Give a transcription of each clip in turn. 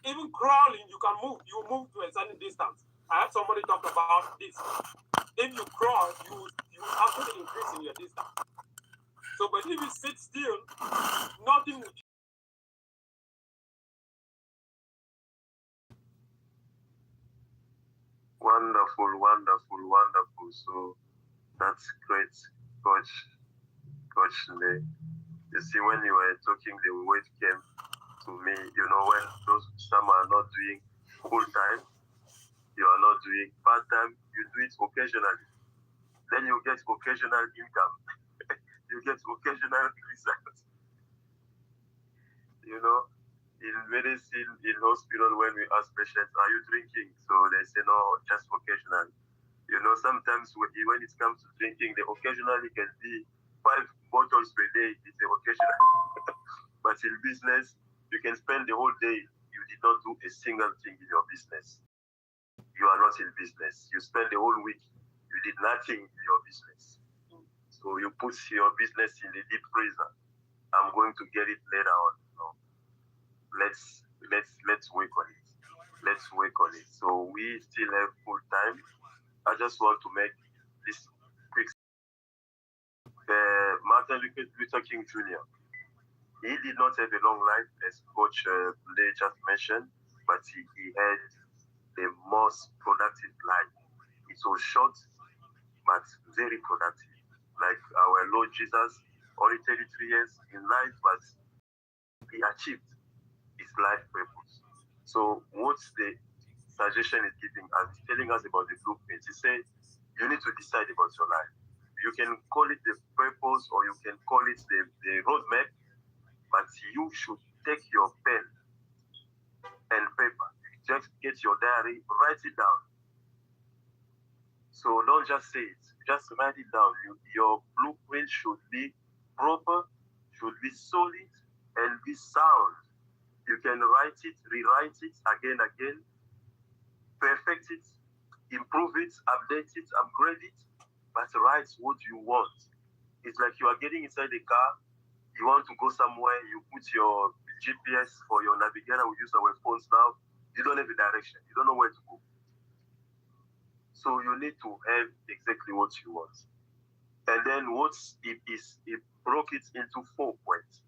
Even crawling, you can move. You move to a certain distance. I had somebody talk about this. If you crawl, you actually increase in your distance. So, but if you sit still, nothing will. Wonderful, wonderful, wonderful. So that's great, Coach. Coach Le. You see, when you were talking, the word came to me. You know, when those some are not doing full time, you are not doing part time. You do it occasionally. Then you get occasional income. You get occasional results. You know, in medicine, in hospital, when we ask patients, "Are you drinking?" So they say, "No, just occasionally." You know, sometimes when it comes to drinking, the occasionally can be 5 bottles per day. It's an occasional. But in business, you can spend the whole day. You did not do a single thing in your business. You are not in business. You spend the whole week. You did nothing in your business. So you put your business in the deep freezer. I'm going to get it later on. No, let's work on it. Let's work on it. So we still have full time. I just want to make this quick. Martin Luther King Jr. He did not have a long life, as Coach Lay just mentioned, but he had the most productive life. It was short, but very productive. Like our Lord Jesus, only 33 years in life, but he achieved his life purpose. So what's the suggestion is giving us, telling us about the blueprint? He said, you need to decide about your life. You can call it the purpose or you can call it the roadmap, but you should take your pen and paper. Just get your diary, write it down. So don't just say it, just write it down. Your blueprint should be proper, should be solid, and be sound. You can write it, rewrite it again, perfect it, improve it, update it, upgrade it, but write what you want. It's like you are getting inside the car, you want to go somewhere, you put your GPS for your navigator, we use our phones now, you don't have a direction, you don't know where to go. So you need to have exactly what you want. And then it broke it into 4 points.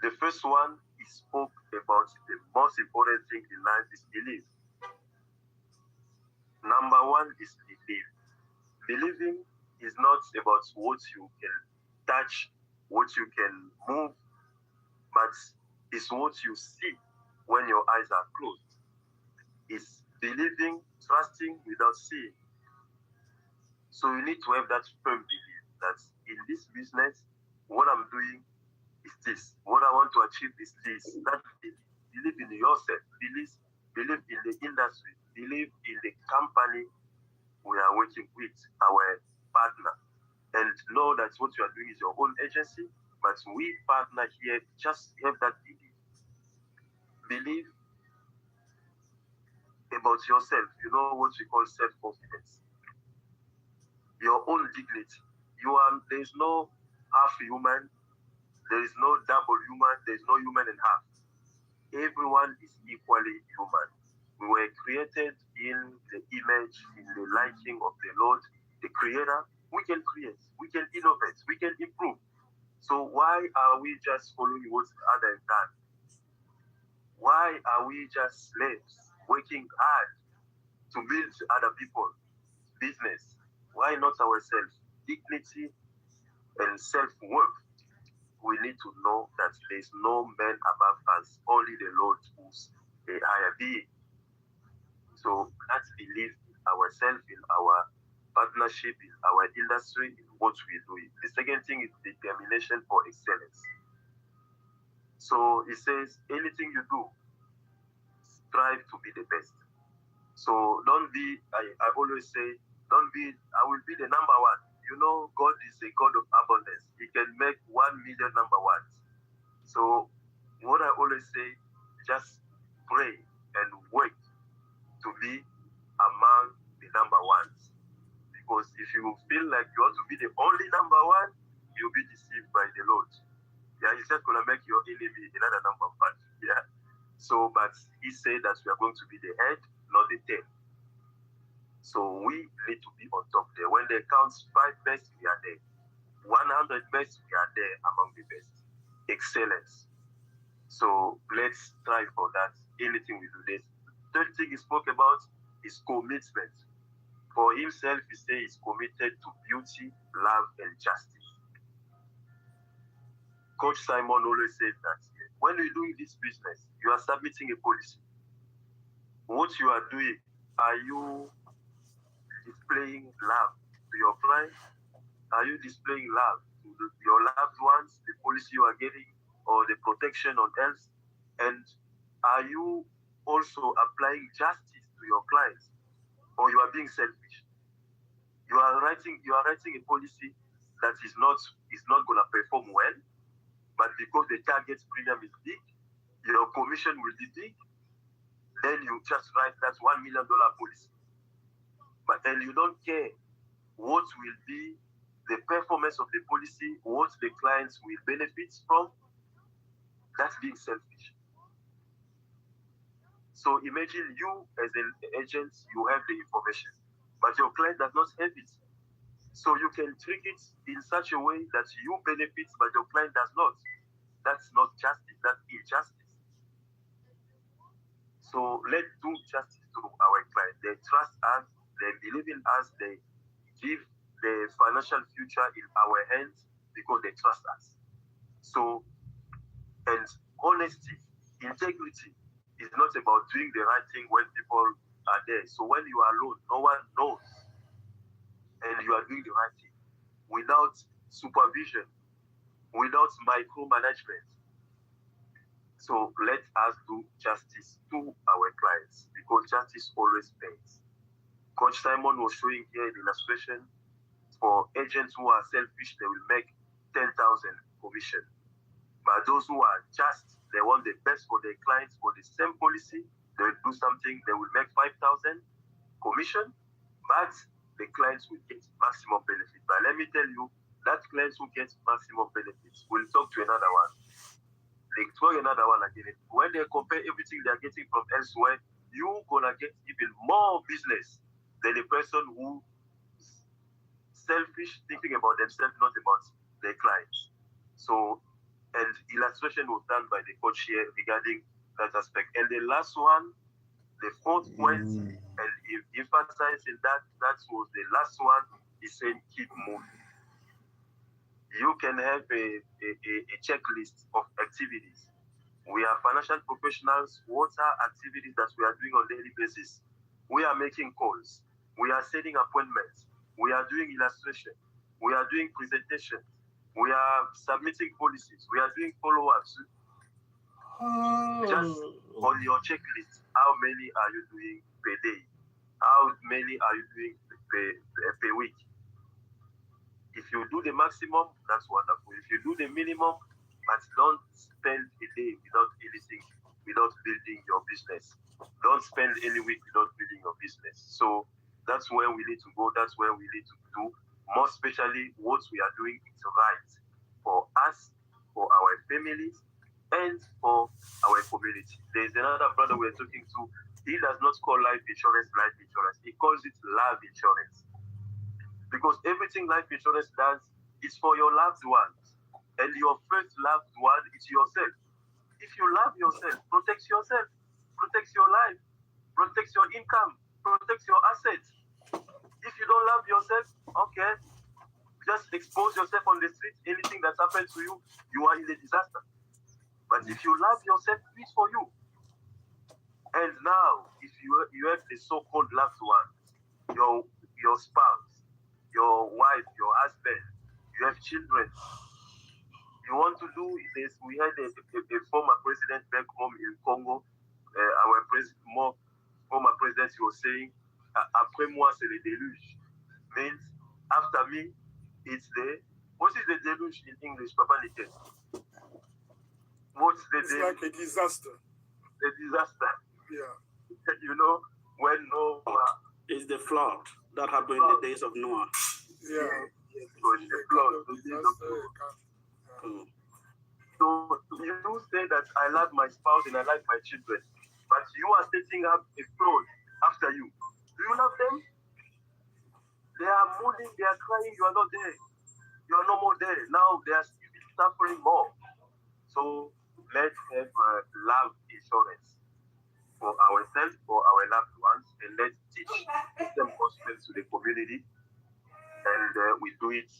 The first one, he spoke about the most important thing in life is belief. Number one is belief. Believing is not about what you can touch, what you can move, but it's what you see when your eyes are closed. It's believing, trusting without seeing. So you need to have that firm belief that in this business, what I'm doing is this. What I want to achieve is this. That believe in yourself, believe in the industry, believe in the company we are working with, our partner. And know that what you are doing is your own agency, but we partner here, just have that belief. Believe about yourself. You know what we call self-confidence. Your own dignity. There is no half human, there is no double human, there is no human and half. Everyone is equally human. We were created in the image, in the liking of the Lord, the Creator. We can create, we can innovate, we can improve. So why are we just following what others done? Why are we just slaves working hard to build other people's business? Why not ourselves? Dignity and self-worth. We need to know that there is no man above us, only the Lord who's a higher being. So let's believe in ourselves, in our partnership, in our industry, in what we do. The second thing is determination for excellence. So it says, anything you do, strive to be the best. So don't be, I always say, don't be, I will be the number one. You know, God is a God of abundance. He can make 1 million number ones. So what I always say, just pray and wait to be among the number ones. Because if you feel like you want to be the only number one, you'll be deceived by the Lord. Yeah, he's just gonna make your enemy another number one. Yeah. So, but he said that we are going to be the head, not the tail. So we need to be on top there. When they count 5 best, we are there. 100 best, we are there among the best. Excellence. So let's try for that. Anything we do this. Third thing he spoke about is commitment. For himself, he says he's committed to beauty, love, and justice. Coach Simon always says that when you're doing this business, you are submitting a policy. What you are doing, are you displaying love to your clients? Are you displaying love to your loved ones, the policy you are getting, or the protection on health? And are you also applying justice to your clients, or you are being selfish? You are writing a policy that is not going to perform well, but because the target premium is big, your commission will be big. Then you just write that $1 million policy, but then you don't care what will be the performance of the policy, what the clients will benefit from. That's being selfish. So imagine you as an agent, you have the information, but your client does not have it. So you can trick it in such a way that you benefit, but your client does not. That's not justice, that's injustice. So let's do justice to our client. They trust us, they believe in us, they give the financial future in our hands because they trust us. So, and honesty, integrity is not about doing the right thing when people are there. So when you are alone, no one knows, and you are doing the right thing without supervision, without micromanagement. So let us do justice to our clients because justice always pays. Coach Simon was showing here the illustration. For agents who are selfish, they will make 10,000 commission. But those who are just, they want the best for their clients for the same policy, they will do something, they will make 5,000 commission, but the clients will get maximum benefit. But let me tell you, that clients who get maximum benefits will talk to another one. They throw another one again. When they compare everything they are getting from elsewhere, you're gonna get even more business than a person who selfish, thinking about themselves, not about their clients. So, and illustration was done by the coach here regarding that aspect. And the last one, the fourth point, and emphasizing that was the last one, he said, keep moving. You can have a checklist of activities. We are financial professionals. What are activities that we are doing on a daily basis? We are making calls. We are setting appointments. We are doing illustration. We are doing presentations. We are submitting policies. We are doing follow-ups. Just on your checklist, how many are you doing per day? How many are you doing per week? If you do the maximum, that's wonderful. If you do the minimum, but don't spend a day without anything, without building your business. Don't spend any week without building your business. So that's where we need to go. That's where we need to do. More especially, what we are doing is right for us, for our families, and for our community. There's another brother we're talking to. He does not call life insurance. He calls it love insurance. Because everything life insurance does is for your loved ones. And your first loved one is yourself. If you love yourself, protect yourself, protect your life, protect your income, protect your assets. If you don't love yourself, okay, just expose yourself on the street. Anything that happens to you, you are in a disaster. But if you love yourself, it's for you. And now, if you have the so-called loved one, your spouse, your wife, your husband, you have children, you want to do this. We had a former president back home in Congo. Our former president, he was saying, après moi, c'est le déluge. Means, after me, it's what is the deluge in English, Papa Niket? What's the deluge? It's like a disaster. A disaster. Yeah. You know, when Noah... It's the flood that happened in the days of Noah. Yeah. So So you say that I love my spouse and I like my children, but you are setting up a fraud after you. Do you love them? They are mourning, they are crying, you are not there. You are no more there. Now they are suffering more. So let's have love insurance for ourselves, for our loved ones, and let's teach them gospel to the community. And we do it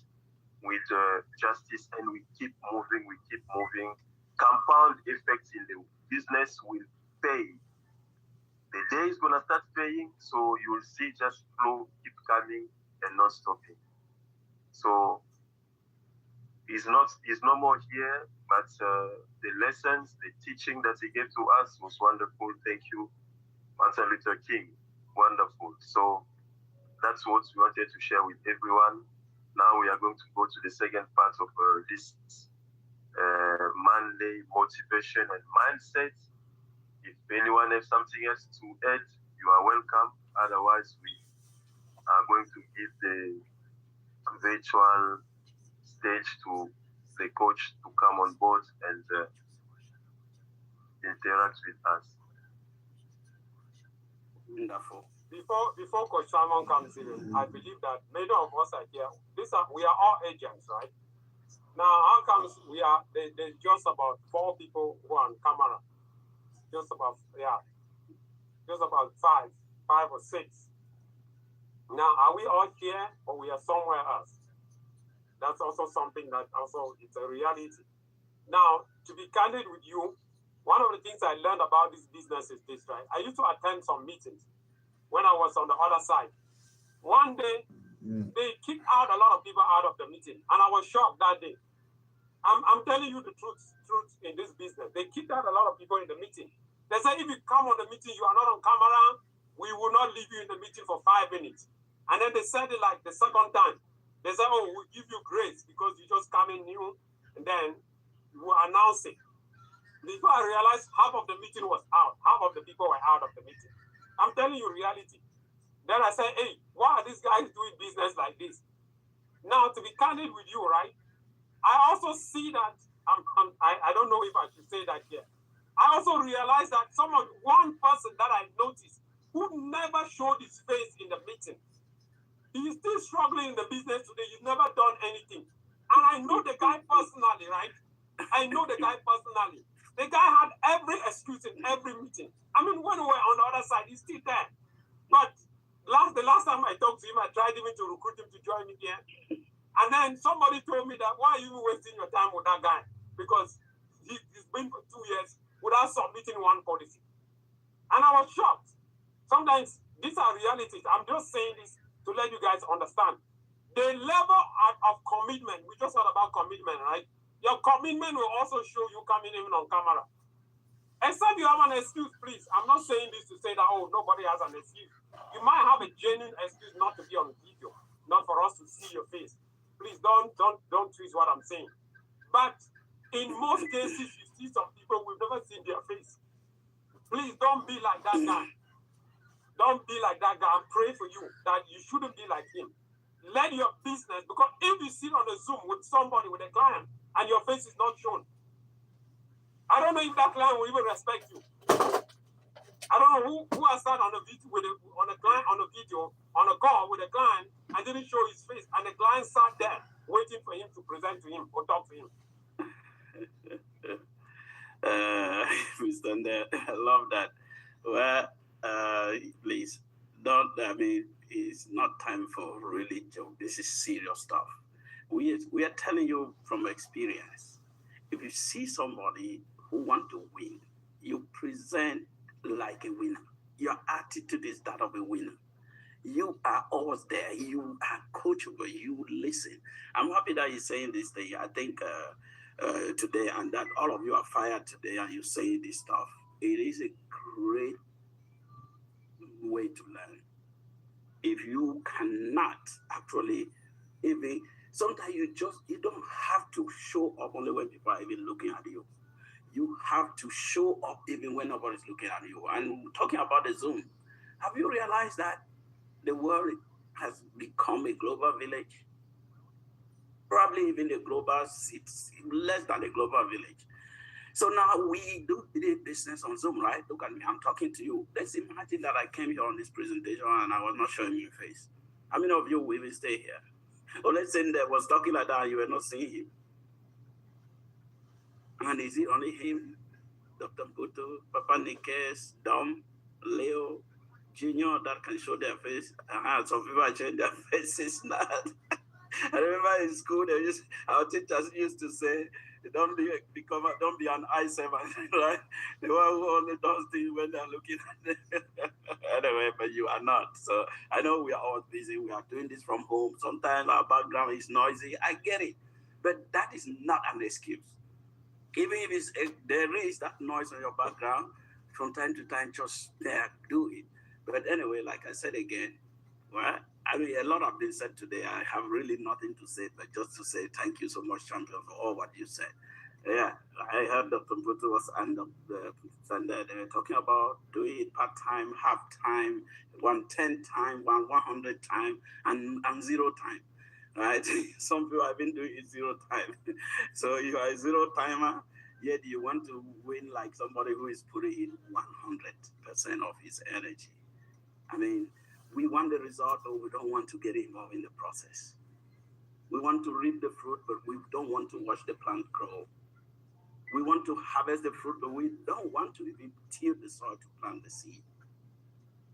with justice, and we keep moving, Compound effects in the business will pay. The day is gonna start paying, so you will see just flow keep coming and not stopping. So he's no more here, but the lessons, the teaching that he gave to us was wonderful. Thank you, Martin Luther King. Wonderful. So that's what we wanted to share with everyone. Now we are going to go to the second part of this Monday motivation and mindset. If anyone has something else to add, you are welcome. Otherwise, we are going to give the virtual stage to the coach to come on board and interact with us. Wonderful. Before Coach Simon comes in, I believe that many of us are here. We are all agents, right? Now, how comes there's just about 4 people who are on camera? Just about five or six. Now, are we all here or we are somewhere else? That's also something that also it's a reality. Now, to be candid with you, one of the things I learned about this business is this, right? I used to attend some meetings when I was on the other side. One day, they kicked out a lot of people out of the meeting, and I was shocked that day. I'm telling you the truth in this business. They kicked out a lot of people in the meeting. They said, if you come on the meeting, you are not on camera, we will not leave you in the meeting for 5 minutes. And then they said it like the second time. They said, oh, we'll give you grace because you just come in new, and then we will announce it. Before I realized half of the meeting was out. Half of the people were out of the meeting. I'm telling you reality. Then I said, hey, why are these guys doing business like this? Now, to be candid with you, right? I also see that, I don't know if I should say that here. I also realized that one person that I noticed who never showed his face in the meeting, he is still struggling in the business today. He's never done anything. And I know the guy personally, right? I know the guy personally. The guy had every excuse in every meeting. I mean, when we were on the other side, he's still there. But the last time I talked to him, I tried even to recruit him to join me here. And then somebody told me that, why are you wasting your time with that guy? Because he's been for 2 years without submitting one policy. And I was shocked. Sometimes these are realities. I'm just saying this to let you guys understand. The level of commitment, we just heard about commitment, right? Your commitment will also show you coming even on camera. Except you have an excuse, please. I'm not saying this to say that, oh, nobody has an excuse. You might have a genuine excuse not to be on video, not for us to see your face. Please don't twist what I'm saying. But in most cases, you see some people we've never seen their face. Please don't be like that guy. Don't be like that guy. I pray for you that you shouldn't be like him. Let your business, because if you sit on a Zoom with somebody, with a client, and your face is not shown, I don't know if that client will even respect you. I don't know who has sat on a video on a call with a client and didn't show his face, and the client sat there waiting for him to present to him or talk to him. Mr. Ndel, I love that. Well, please don't. I mean, it's not time for really joke. This is serious stuff. We are telling you from experience. If you see somebody who want to win, you present like a winner. Your attitude is that of a winner. You are always there. You are coachable. You listen. I'm happy that you're saying this thing. I think today, and that all of you are fired today, and you're saying this stuff. It is a great way to learn. If you cannot actually even sometimes you don't have to show up only when people are even looking at you. You have to show up even when nobody's looking at you. And talking about the Zoom, have you realized that the world has become a global village? Probably even a global city, less than a global village. So now we do the business on Zoom, right? Look at me, I'm talking to you. Let's imagine that I came here on this presentation and I was not showing you face. How many of you will even stay here? Or let's say that was talking like that and you were not seeing him. And is it only him, Dr. Butu, Papa Nikes, Dom, Leo, Junior that can show their face? Some people are showing their faces now. I remember in school, our teachers used to say, don't be an eye servant, right? The one who only does things when they're looking at them. Anyway, but you are not. So I know we are all busy. We are doing this from home. Sometimes our background is noisy. I get it. But that is not an excuse. Even if there is that noise in your background, from time to time, just do it. But anyway, like I said again, well, I mean, a lot have been said today. I have really nothing to say, but just to say thank you so much, champion, for all what you said. Yeah, I heard Dr. Mputu was and they were talking about doing it part time, half time, 110 time, 100 time, and 0 time. Right? Some people have been doing it 0 time. So you are a 0 timer, yet you want to win like somebody who is putting in 100% of his energy. I mean, we want the result, but we don't want to get involved in the process. We want to reap the fruit, but we don't want to watch the plant grow. We want to harvest the fruit, but we don't want to even till the soil to plant the seed.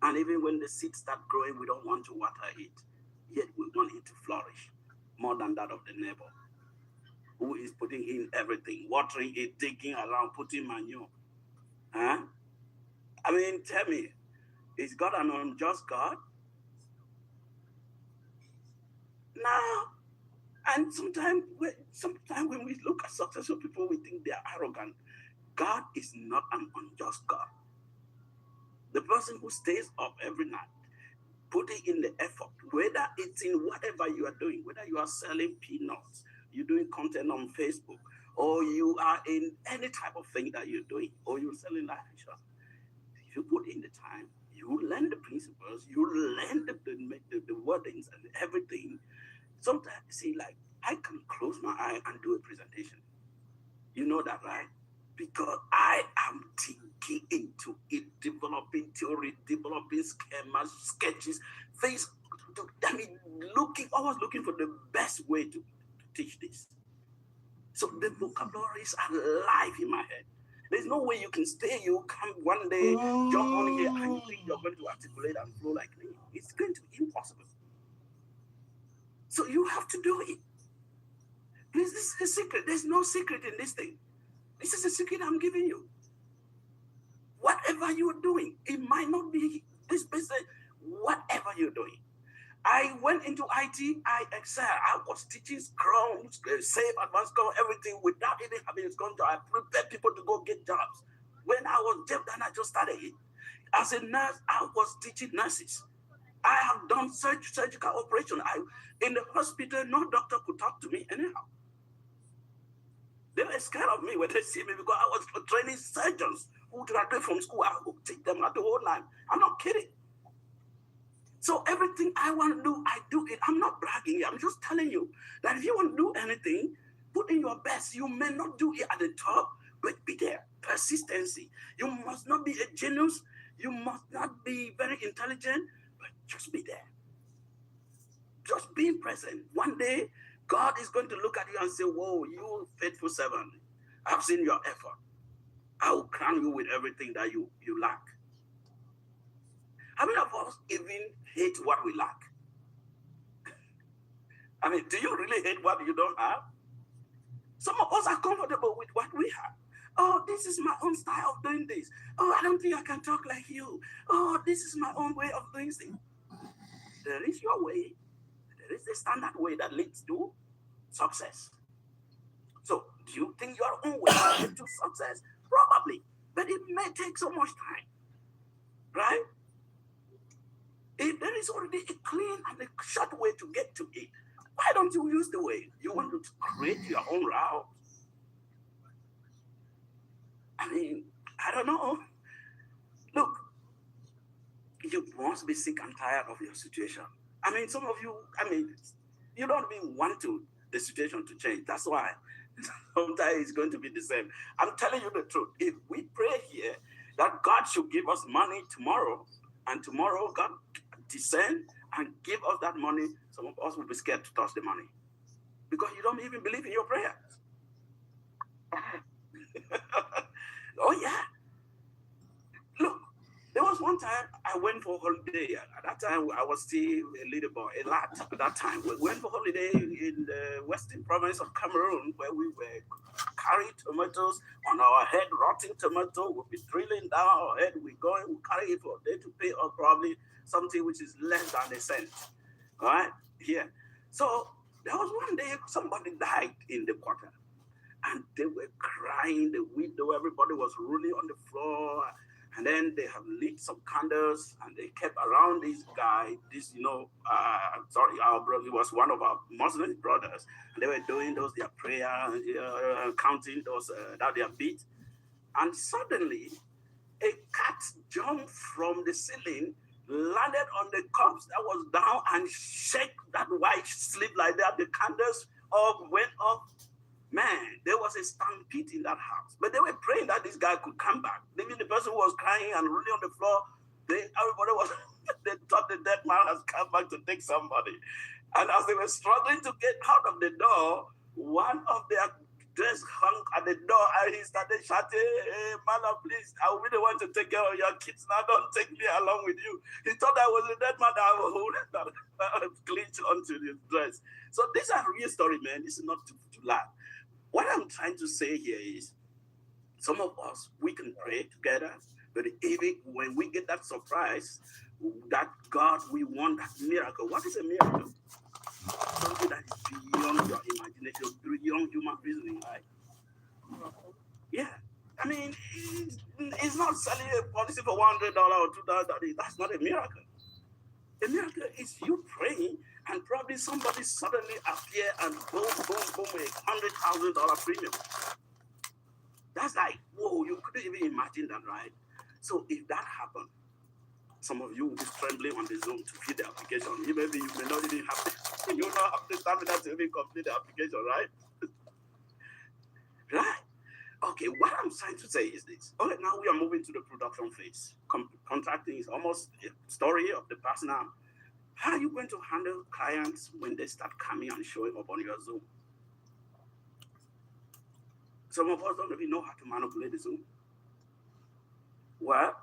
And even when the seeds start growing, we don't want to water it. Yet we want it to flourish more than that of the neighbor, who is putting in everything, watering it, digging around, putting manure. Huh? I mean, tell me, is God an unjust God? No. And sometimes when we look at successful people, we think they are arrogant. God is not an unjust God. The person who stays up every night, putting in the effort, whether it's in whatever you are doing, whether you are selling peanuts, you're doing content on Facebook, or you are in any type of thing that you're doing, or you're selling life insurance, if you put in the time, you learn the principles, you learn the wordings and everything. Sometimes, see, like, I can close my eye and do a presentation. You know that, right? Because I am thinking into it, developing theory, developing schemas, sketches, things. I mean, always looking for the best way to teach this. So the vocabularies are live in my head. There's no way you can stay, you come one day, jump on here, and you think you're going to articulate and flow like me. It's going to be impossible. So you have to do it. This is a secret. There's no secret in this thing. This is a secret I'm giving you. Whatever you're doing, it might not be this business, whatever you're doing. I went into IT, I excel. I was teaching Scrum, Save, Advanced Scrum, everything without even having a Scrum job. I prepared people to go get jobs. When I was deaf, then I just started it. As a nurse, I was teaching nurses. I have done surgical operation. In the hospital, no doctor could talk to me anyhow. They were scared of me when they see me because I was training surgeons who graduated from school. I would teach them how to hold line. I'm not kidding. So everything I want to do, I do it. I'm not bragging. I'm just telling you that if you want to do anything, put in your best. You may not do it at the top, but be there. Persistency. You must not be a genius. You must not be very intelligent, but just be there. Just being present. One day, God is going to look at you and say, whoa, you faithful servant. I've seen your effort. I will crown you with everything that you lack. How many of us even hate what we lack? I mean, do you really hate what you don't have? Some of us are comfortable with what we have. Oh, this is my own style of doing this. Oh, I don't think I can talk like you. Oh, this is my own way of doing things. There is your way. There is the standard way that leads to success. So, do you think your own way will lead to success? Probably, but it may take so much time, right? If there is already a clean and a short way to get to it, why don't you use the way? You want to create your own route? I mean, I don't know. Look, you must be sick and tired of your situation. I mean, some of you, you don't even want the situation to change. That's why Sometimes it's going to be the same. I'm telling you the truth. If we pray here that God should give us money tomorrow, and tomorrow God descend and give us that money, some of us will be scared to touch the money because you don't even believe in your prayers. Oh yeah. Look, there was one time I went for holiday. At that time, I was still a little boy, a lad. At that time, we went for holiday in the western province of Cameroon, where we were carrying tomatoes on our head, rotting tomato. We'll be drilling down our head. We going, we carry it for a day to pay us probably something which is less than a cent. All right, here. So there was one day somebody died in the quarter, and they were crying. The widow, everybody was rolling on the floor. And then they have lit some candles and they kept around this guy, our brother, he was one of our Muslim brothers. And they were doing their prayer, counting those that they have beat. And suddenly, a cat jumped from the ceiling, landed on the corpse that was down and shake that white sleep like that. The candles all went up. Man, there was a stampede in that house. But they were praying that this guy could come back. Maybe the person who was crying and rolling on the floor, everybody was, they thought the dead man has come back to take somebody. And as they were struggling to get out of the door, one of their dress hung at the door and he started shouting, "Hey, mother, please, I will be the one to take care of your kids. Now don't take me along with you." He thought I was a dead man that I was holding that clinched onto his dress. So these are real story, man. This is not to laugh. What I'm trying to say here is some of us, we can pray together, but even when we get that surprise, that God, we want that miracle. What is a miracle? Something that is beyond your imagination, beyond human reasoning, right? Yeah. I mean, it's not selling a policy for $100 or $200. That's not a miracle. A miracle is you praying and probably somebody suddenly appear and boom, boom, boom, $100,000 premium. That's like, whoa, you couldn't even imagine that, right? So if that happened, some of you will be trembling on the Zoom to fill the application. Maybe you may not even have you don't have the stamina to even complete the application, right? Right? Okay, what I'm trying to say is this. Okay, now we are moving to the production phase. Contracting is almost a story of the past now. How are you going to handle clients when they start coming and showing up on your Zoom? Some of us don't even know how to manipulate the Zoom. Well,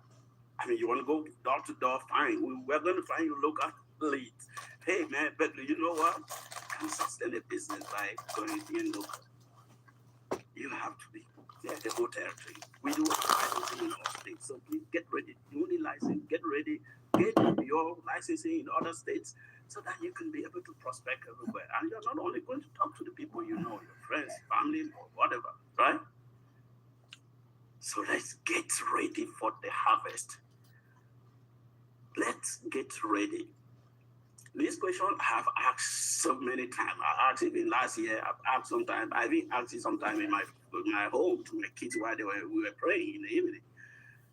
I mean, you want to go door to door, fine. We're going to find you local leads. Hey, man, but you know what? You can sustain a business by going in local. You have to be the whole territory. We do licensing in all states, so please get ready. You need license, get ready, get your licensing in other states so that you can be able to prospect everywhere. And you're not only going to talk to the people you know, your friends, family, or whatever, right? So let's get ready for the harvest. Let's get ready. This question I have asked so many times. I asked even last year. I've asked sometimes. I've even asked it sometime in my home to my kids while we were praying in the evening.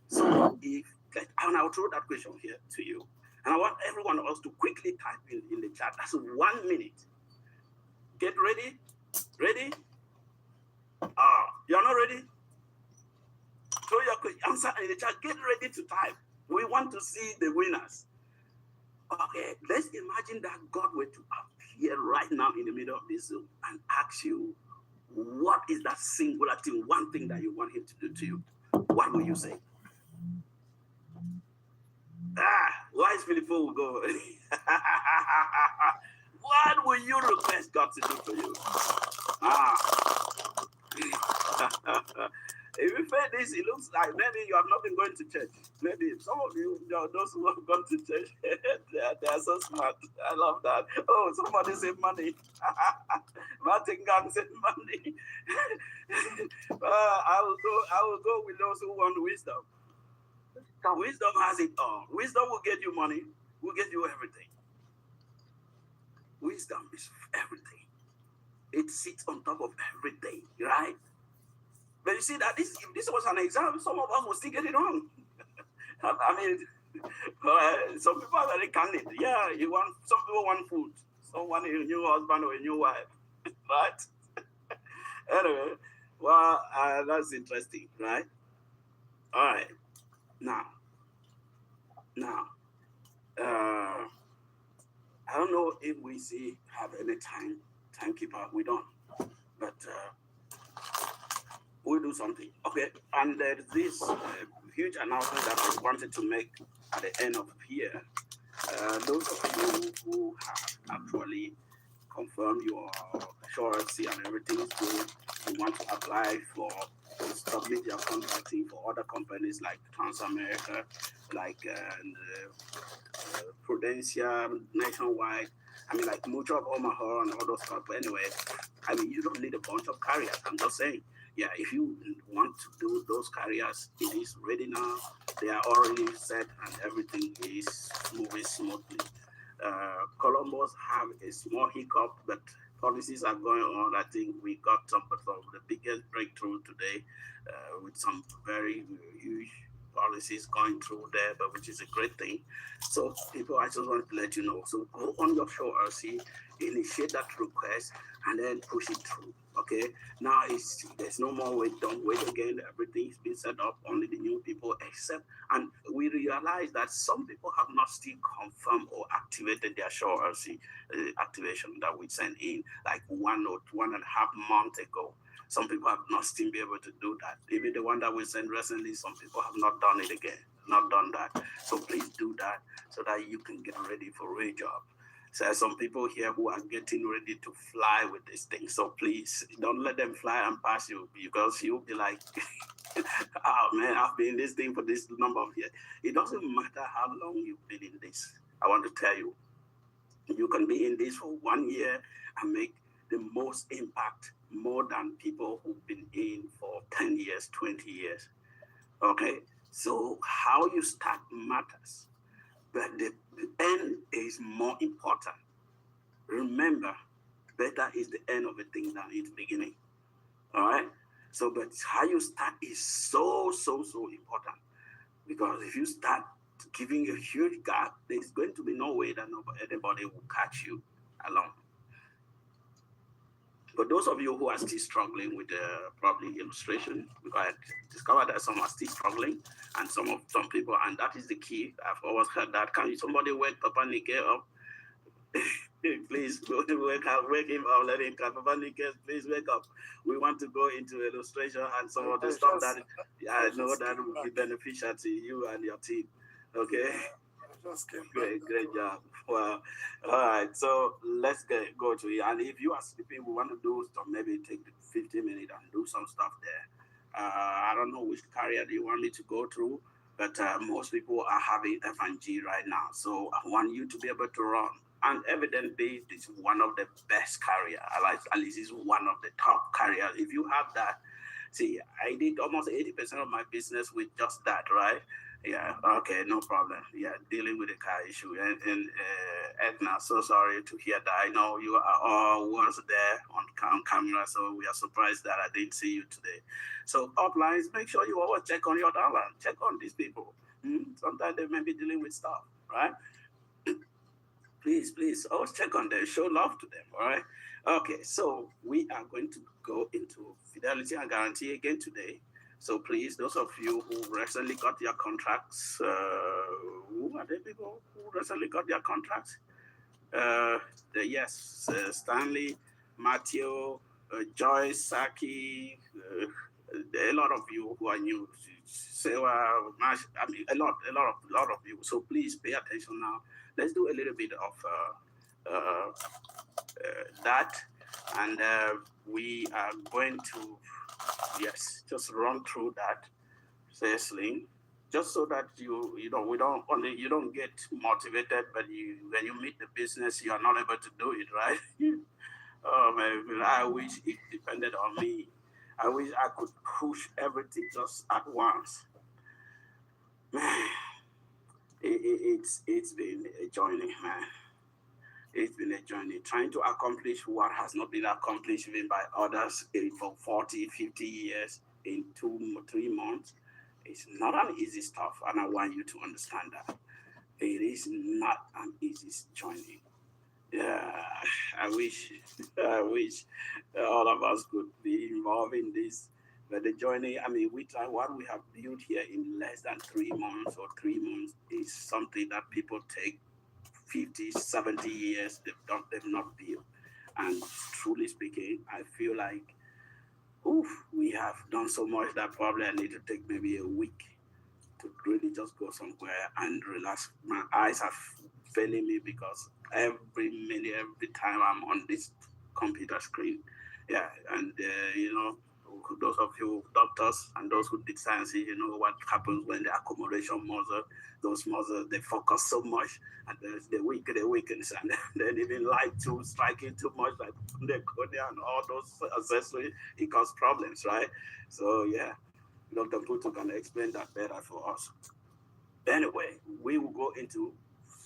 So and I'll throw that question here to you. And I want everyone else to quickly type in the chat. That's 1 minute. Get ready. Ready? You're not ready? Throw your answer in the chat. Get ready to type. We want to see the winners. Okay, let's imagine that God were to appear right now in the middle of this Zoom and ask you, what is that singular thing, one thing that you want him to do to you? What will you say? Wise people will go. What will you request God to do for you? If you say this, it looks like maybe you have not been going to church. Maybe some of you, those who have gone to church, they are so smart. I love that. Oh, somebody said money. Martin Gang said money. I will go with those who want wisdom. Wisdom has it all. Wisdom will get you money, will get you everything. Wisdom is everything. It sits on top of everything, right? But you see that if this was an exam, some of us would still get it wrong. I mean, some people are very candid. Yeah, some people want food. Some want a new husband or a new wife, right? Anyway, well, that's interesting, right? All right. Now, now, uh, I don't know if we see have any timekeeper. We don't, but we'll do something. Okay. And there's this huge announcement that I wanted to make at the end of here. Those of you who have actually confirmed your insurance and everything is good, you want to apply for submit your contracting for other companies like Transamerica, like Prudential, Nationwide. I mean, like Mutual of Omaha and all those stuff. But anyway, I mean, you don't need a bunch of carriers. I'm just saying, yeah, if you want to do those carriers, it is ready now. They are already set and everything is moving smoothly. Columbus have a small hiccup, but policies are going on. I think we got some of the biggest breakthrough today with some very huge policies going through there, but which is a great thing. So, people, I just want to let you know. So, go on your show RC, initiate that request, and then push it through. Okay. Now, there's no more wait. Don't wait again. Everything's been set up. Only the new people, except, and we realize that some people have not still confirmed or activated their show RC activation that we sent in like 1.5 months ago. Some people have not still been able to do that. Even the one that we sent recently, some people have not done it again, not done that. So please do that so that you can get ready for a job. So there's some people here who are getting ready to fly with this thing. So please don't let them fly and pass you because you'll be like, oh man, I've been in this thing for this number of years. It doesn't matter how long you've been in this. I want to tell you, you can be in this for 1 year and make the most impact more than people who've been in for 10 years, 20 years. Okay? So, how you start matters, but the end is more important. Remember, better is the end of a thing than its beginning. All right? So, but how you start is so, so, so important because if you start giving a huge gap, there's going to be no way that anybody will catch you along. But those of you who are still struggling with probably illustration, because I discovered that some are still struggling, and some people, and that is the key. I've always heard that. Can somebody wake Papa Nike up? Please wake him up, let him come. Papa Nike, please wake up. We want to go into illustration and some of the stuff that I know that will be beneficial to you and your team. Okay. Great job. Well, all right. So let's go to it. And if you are sleeping, we want to do some, maybe take 15 minutes and do some stuff there. I don't know which carrier do you want me to go through, but most people are having F&G right now. So I want you to be able to run. And evidently, this is one of the best carrier. At least it's one of the top carriers. If you have that, see, I did almost 80% of my business with just that, right? Yeah, okay, no problem. Yeah, dealing with the car issue. And Edna, so sorry to hear that. I know you are all once there on camera, so we are surprised that I didn't see you today. So, uplines, make sure you always check on your downline. Check on these people. Sometimes they may be dealing with stuff, right? Please, always check on them. Show love to them, all right? Okay, so we are going to go into fidelity and guarantee again today. So please, those of you who recently got your contracts, who are the people who recently got their contracts? Yes, Stanley, Matthew, Joyce, Saki, a lot of you who are new. Sewa, I mean, a lot of you. So please pay attention now. Let's do a little bit of that, and we are going to just run through that seriously, just so that you don't get motivated, but when you meet the business, you are not able to do it, right? Oh man, I wish it depended on me. I wish I could push everything just at once. Man, it's been a journey, man. It's been a journey trying to accomplish what has not been accomplished even by others for 40, 50 years in 2-3 months. It's not an easy stuff, and I want you to understand that. It is not an easy journey. Yeah, I wish, I wish all of us could be involved in this. But the journey, I mean, we try what we have built here in less than 3 months or 3 months is something that people take 50, 70 years they've not built. And truly speaking, I feel like, oof, we have done so much that probably I need to take maybe a week to really just go somewhere and relax. My eyes are failing me because every minute, every time I'm on this computer screen, yeah, and those of you doctors and those who did science, you know what happens when the accumulation muscle, those muscles they focus so much, and they weakens, and then even light too striking too much, like the cornea and all those accessories, it causes problems, right? So yeah, Dr. Putu can explain that better for us. Anyway, we will go into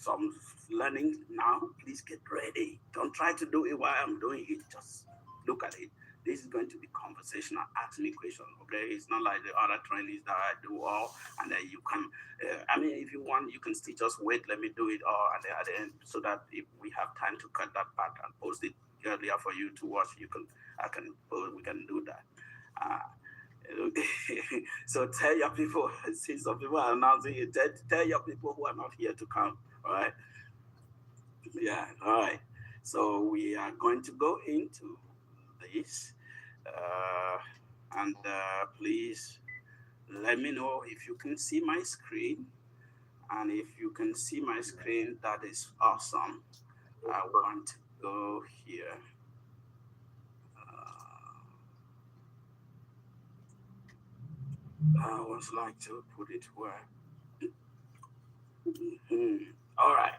some learning now. Please get ready. Don't try to do it while I'm doing it. Just look at it. This is going to be conversational. Ask me questions, okay? It's not like the other trainings that I do all, and then you can. I mean, if you want, you can still just wait. Let me do it all, and then at the end, so that if we have time to cut that part and post it earlier for you to watch, you can. I can. We can do that. Uh, so tell your people, see some people are announcing it, tell your people who are not here to come. All right. Yeah. All right. So we are going to go into this. And please let me know if you can see my screen. And if you can see my screen, that is awesome. I want to go here. I would like to put it where. All right.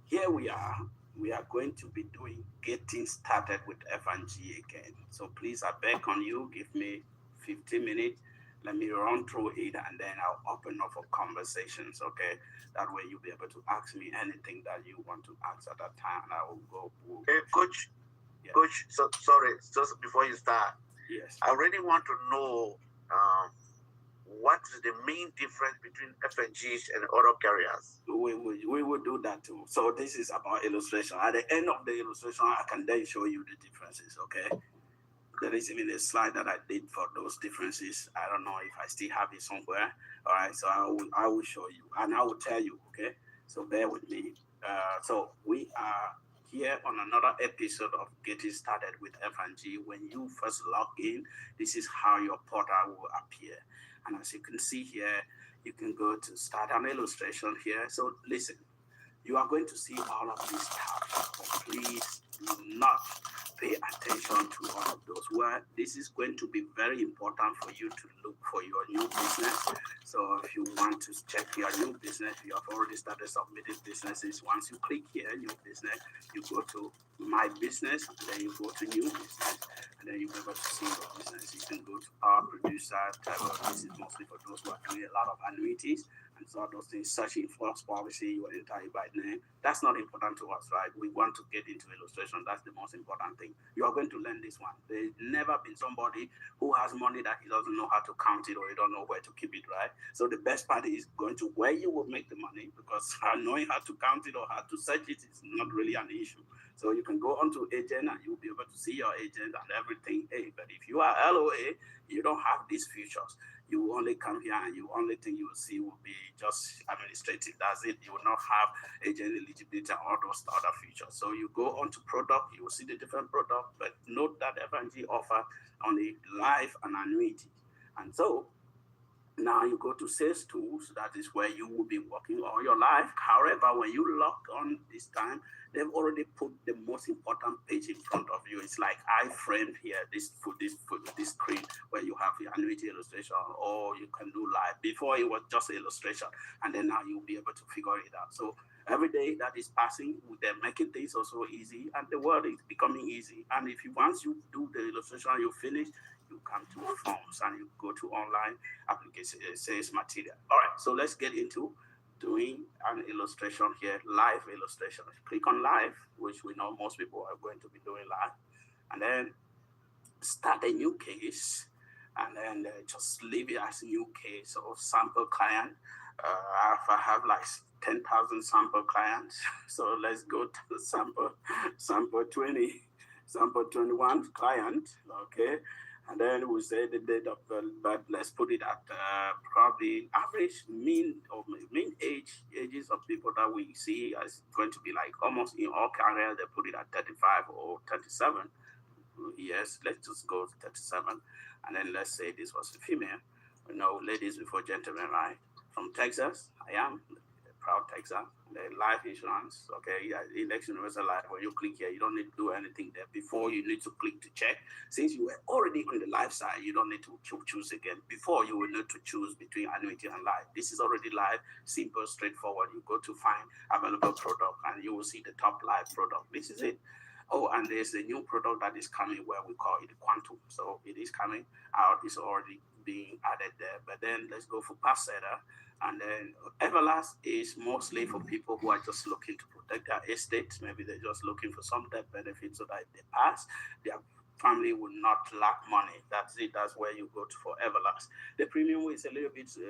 Here we are. We are going to be doing getting started with F&G again. So please, I beg on you, give me 15 minutes. Let me run through it and then I'll open up for conversations, okay? That way you'll be able to ask me anything that you want to ask at that time and I will go. Hey, Coach. Yeah. Coach, sorry, just before you start, Yes. I really want to know what is the main difference between FNGs and other carriers? We will do that too. So this is about illustration. At the end of the illustration, I can then show you the differences, okay? There is even a slide that I did for those differences. I don't know if I still have it somewhere. All right, so I will show you and I will tell you, okay? So bear with me. So we are here on another episode of Getting Started with F&G. When you first log in, this is how your portal will appear. And as you can see here, you can go to start an illustration here. So listen, you are going to see all of these tabs, but please do not pay attention to all of those. Well, this is going to be very important for you to look for your new business. So if you want to check your new business, you have already started submitting businesses. Once you click here, new business, you go to my business, and then you go to new business, and then you'll be able to see your business. You can go to our producer, this is mostly for those who are doing a lot of annuities and so those things, searching for policy, your entire by name. That's not important to us, right? We want to get into illustration. That's the most important thing. You are going to learn this one. There's never been somebody who has money that he doesn't know how to count it or he don't know where to keep it, right? So the best part is going to where you will make the money because knowing how to count it or how to search it is not really an issue. So you can go onto agent and you'll be able to see your agent and everything. Hey, but if you are LOA, you don't have these features. You only come here and you only thing you will see will be just administrative. That's it. You will not have agent eligibility and all those other features. So you go onto product, you will see the different product, but note that F&G offer only life and annuity. And so now you go to sales tools, that is where you will be working all your life. However, when you log on this time, they've already put the most important page in front of you. It's like I framed here this screen where you have your annuity illustration or you can do live. Before it was just illustration, and then now you'll be able to figure it out. So every day that is passing, they're making things also easy, and the world is becoming easy. And if you once you do the illustration, you finish, you come to forms and you go to online application sales material. All right, so let's get into doing an illustration here, live illustration. Click on live, which we know most people are going to be doing live, and then start a new case, and then just leave it as a new case or sample client. I have like 10,000 sample clients. So let's go to the sample 20, sample 21 client. Okay. And then we say the date of birth, but let's put it at probably average mean or mean ages of people that we see is going to be like almost in all careers, they put it at 35 or 37. Yes, let's just go to 37. And then let's say this was a female. No, ladies before gentlemen, right? From Texas, I am a proud Texan. The life insurance, okay, yeah, election universal life. When you click here, you don't need to do anything there before you need to click to check. Since you were already on the life side, you don't need to choose again. Before you will need to choose between annuity and life. This is already live, simple, straightforward. You go to find available product and you will see the top live product. This is it. Oh, and there's a new product that is coming where we call it quantum. So it is coming out. It's already being added there. But then let's go for Passeta. And then Everlast is mostly for people who are just looking to protect their estate. Maybe they're just looking for some debt benefits so that if they pass, their family will not lack money. That's it. That's where you go to for Everlast. The premium is a little bit, for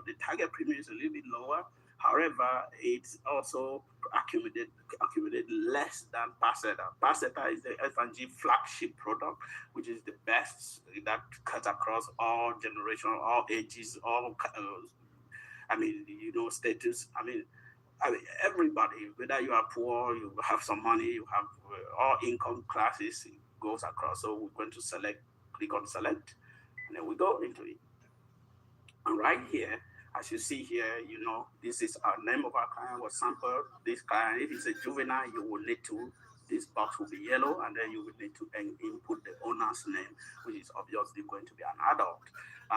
the target premium is a little bit lower. However, it's also accumulated less than Passeta. Passeta is the F&G flagship product, which is the best that cuts across all generations, all ages, all status. Everybody, whether you are poor, you have some money, you have all income classes, it goes across. So we're going to click on select, and then we go into it. And right here, as you see here, this is our name of our client was sampled. This client, if it's a juvenile, you will need to, this box will be yellow, and then you will need to input the owner's name, which is obviously going to be an adult,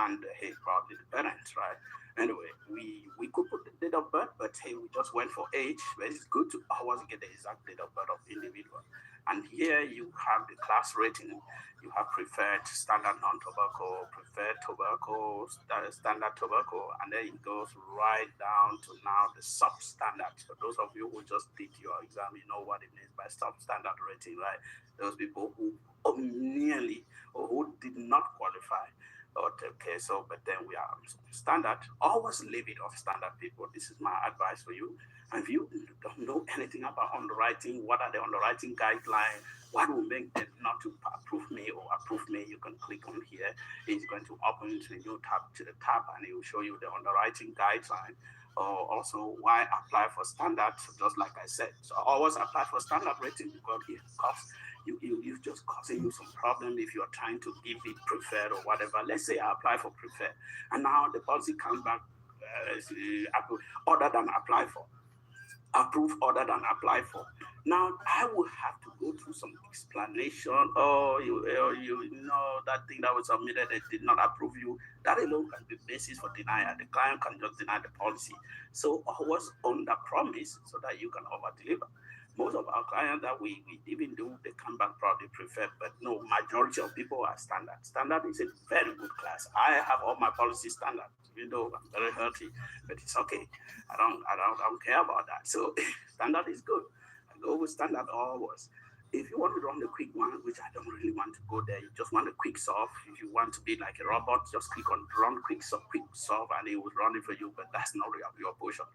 and hey, probably the parents, right? Anyway, we could put the date of birth, but hey, we just went for age, but it's good to always get the exact date of birth of the individual. And here you have the class rating. You have preferred standard non-tobacco, preferred tobacco, standard tobacco, and then it goes right down to now the substandard. So those of you who just did your exam, you know what it means by substandard rating, right? Those people who nearly or who did not qualify. Okay, so but then we are standard. Always leave it off standard people. This is my advice for you. And if you don't know anything about underwriting, what are the underwriting guidelines? What will make them not to approve me or approve me? You can click on here. It's going to open into a new tab, and it will show you the underwriting guideline. Or also why apply for standard. So just like I said, so always apply for standard rating because it costs you just causing you some problem if you're trying to give it preferred or whatever. Let's say I apply for preferred, and now the policy comes back other than apply for. Approve other than apply for. Now I will have to go through some explanation. You know that thing that was submitted, they did not approve you. That alone can be basis for denial. The client can just deny the policy. So always under promise so that you can over deliver. Most of our clients that we even do, they come back probably preferred, but no, majority of people are standard. Standard is a very good class. I have all my policies standard, even though I'm very healthy, but it's okay. I don't care about that. So standard is good. I go with standard always. If you want to run the quick one, which I don't really want to go there, you just want a quick solve. If you want to be like a robot, just click on run quick solve, and it will run it for you. But that's not your portion.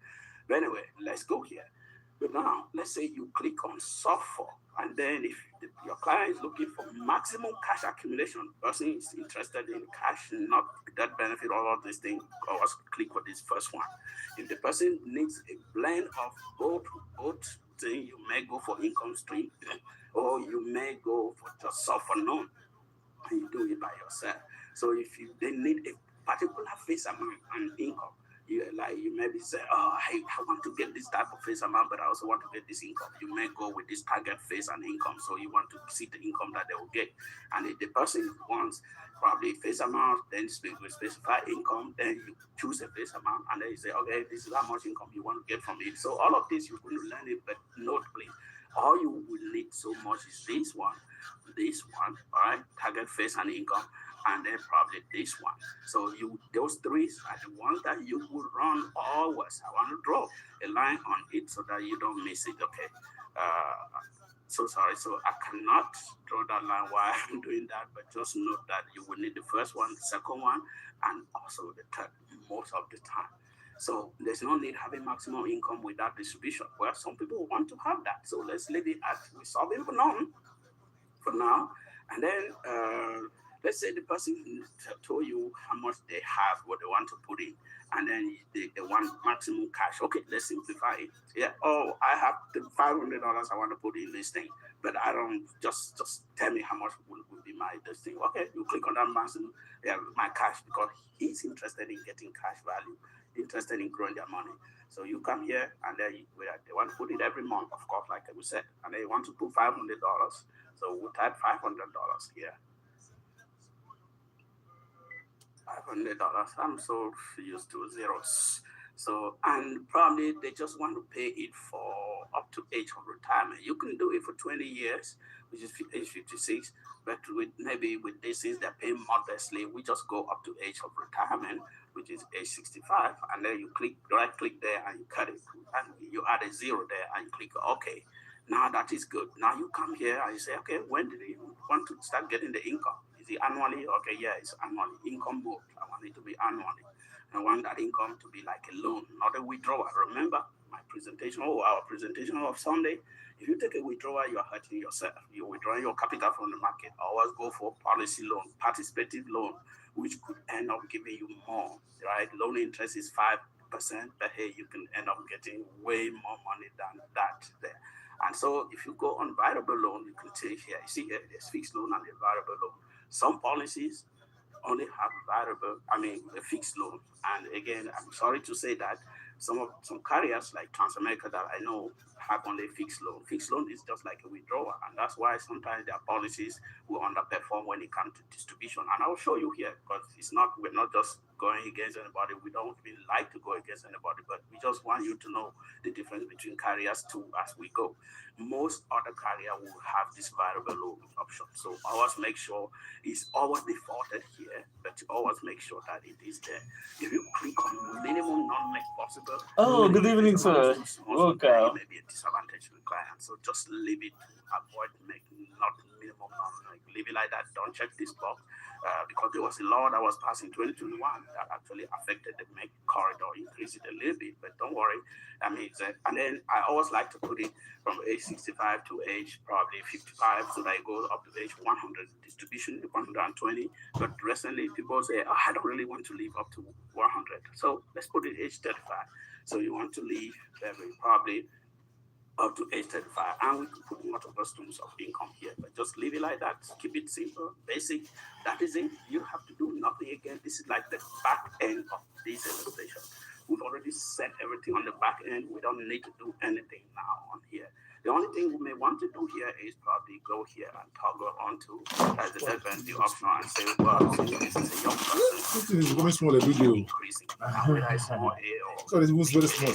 But anyway, let's go here. But now, let's say you click on software, and then if your client is looking for maximum cash accumulation, person is interested in cash, not that benefit, all of these things, always click for this first one. If the person needs a blend of both things, you may go for income stream, or you may go for just software known, and you do it by yourself. So if they need a particular face amount and income, you maybe say, oh, hey, I want to get this type of face amount, but I also want to get this income. You may go with this target face and income, so you want to see the income that they will get. And if the person wants probably face amount, then specify income, then you choose a face amount, and then you say, okay, this is how much income you want to get from it. So all of this you're going to learn it, but note please, all you will need so much is this one, all right, target face and income, and then probably this one. So those three are the ones that you will run always. I want to draw a line on it so that you don't miss it. Okay. So sorry. So I cannot draw that line while I'm doing that, but just note that you will need the first one, the second one, and also the third most of the time. So there's no need having maximum income without distribution. Well, some people want to have that. So let's leave it at we solve it for none for now. And then let's say the person told you how much they have, what they want to put in, and then they want maximum cash. Okay, let's simplify it. Yeah. Oh, I have the $500 I want to put in this thing, but I don't just tell me how much will be my this thing. Okay, you click on that maximum, yeah, my cash because he's interested in getting cash value, interested in growing their money. So you come here and they want to put it every month, of course, like we said, and they want to put $500. So we type $500 here. $500. I'm so used to zeros. So, and probably they just want to pay it for up to age of retirement. You can do it for 20 years, which is age 56. But with maybe with this, since they're paying modestly, we just go up to age of retirement, which is age 65. And then you right click there and you cut it. And you add a zero there and you click OK. Now that is good. Now you come here and you say, okay, when do you want to start getting the income? Is it annually? Okay, yeah, it's annually. Income mode. I want it to be annually. I want that income to be like a loan, not a withdrawal. Remember my presentation, our presentation of Sunday. If you take a withdrawal, you're hurting yourself. You're withdrawing your capital from the market. Always go for policy loan, participative loan, which could end up giving you more, right? Loan interest is 5%, but hey, you can end up getting way more money than that there. And so if you go on variable loan, you can take here, you see here, there's fixed loan and a variable loan. Some policies only have a fixed loan. And again, I'm sorry to say that some carriers like Transamerica that I know have only fixed loan. Fixed loan is just like a withdrawal, and that's why sometimes their policies will underperform when it comes to distribution. And I'll show you here because we're not just going against anybody. We don't really like to go against anybody, but we just want you to know the difference between carriers too as we go. Most other carrier will have this variable loan option. So always make sure it's always defaulted here, but you always make sure that it is there. If you click on minimum non-make possible, Oh, good evening, sir. Welcome. It may be a disadvantage to the client. So just leave it to avoid making not minimum non-make. Leave it like that. Don't check this box. Because there was a law that was passed in 2021 that actually affected the make corridor, increased it a little bit, but don't worry. And then I always like to put it from age 65 to age probably 55, so that it goes up to age 100 distribution, 120. But recently people say, oh, I don't really want to live up to 100. So let's put it age 35. So you want to live probably up to age 35, and we could put multiple streams of income here, but just leave it like that. Keep it simple, basic. That is it. You have to do nothing again. This is like the back end of this illustration. We've already set everything on the back end. We don't need to do anything now on here. The only thing we may want to do here is probably go here and toggle onto the advanced option and say, well, since this is a young person, this is very small video. Increasing. Now, whether it's small A or so it was very small.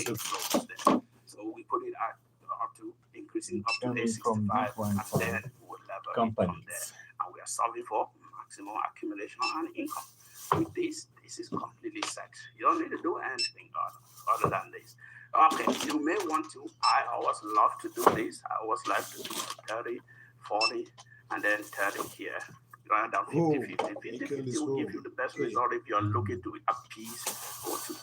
So we put it at up to increasing up to age 65, and then we'll level it from there. And we are solving for maximum accumulation and income. With this is completely set. You don't need to do anything other than this. Okay, you may want to. I always love to do this. I always like to do 30, 40, and then 30 here. Right down 50, 50, 50 will give you the best result if you are looking to appease or to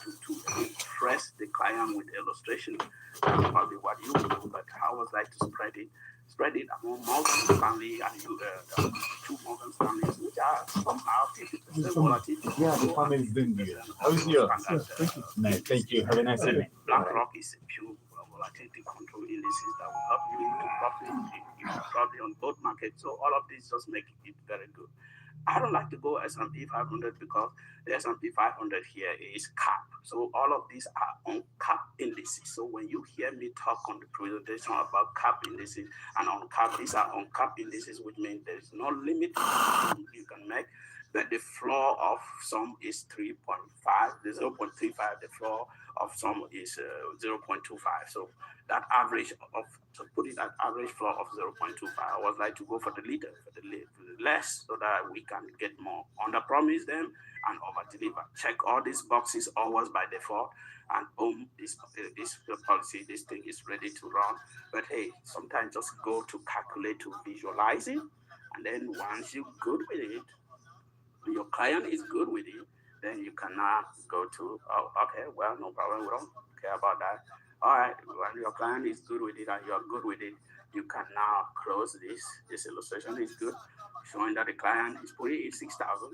impress the client with illustration. That's probably what you will do, but I always like to spread it among Morgan family and two Morgan families, which are somehow 50% volatility. Yeah, the family is doing good. How is yours? Thank you. Nice, thank you. Have a nice evening. BlackRock is a pure volatility control indices that will help you to profit if you're probably on both markets. So all of this just make it very good. I don't like to go S&P 500 because the S&P 500 here is cap. So all of these are on cap indices. So when you hear me talk on the presentation about cap indices and on cap, these are on cap indices, which means there is no limit you can make. but the floor of some is 3.5, the 0.35, the floor of some is 0.25. So that average of, to put it at average floor of 0.25, I would like to go for the little, for the less, so that we can get more. Under promise them and over deliver. Check all these boxes always by default, and boom, this policy, this thing is ready to run. But hey, sometimes just go to calculate to visualize it, and then once you're good with it, your client is good with it, then you can now go to, oh, okay, well, no problem, we don't care about that. All right, when your client is good with it and you're good with it, you can now close this. This illustration is good, showing that the client is putting in 6,000.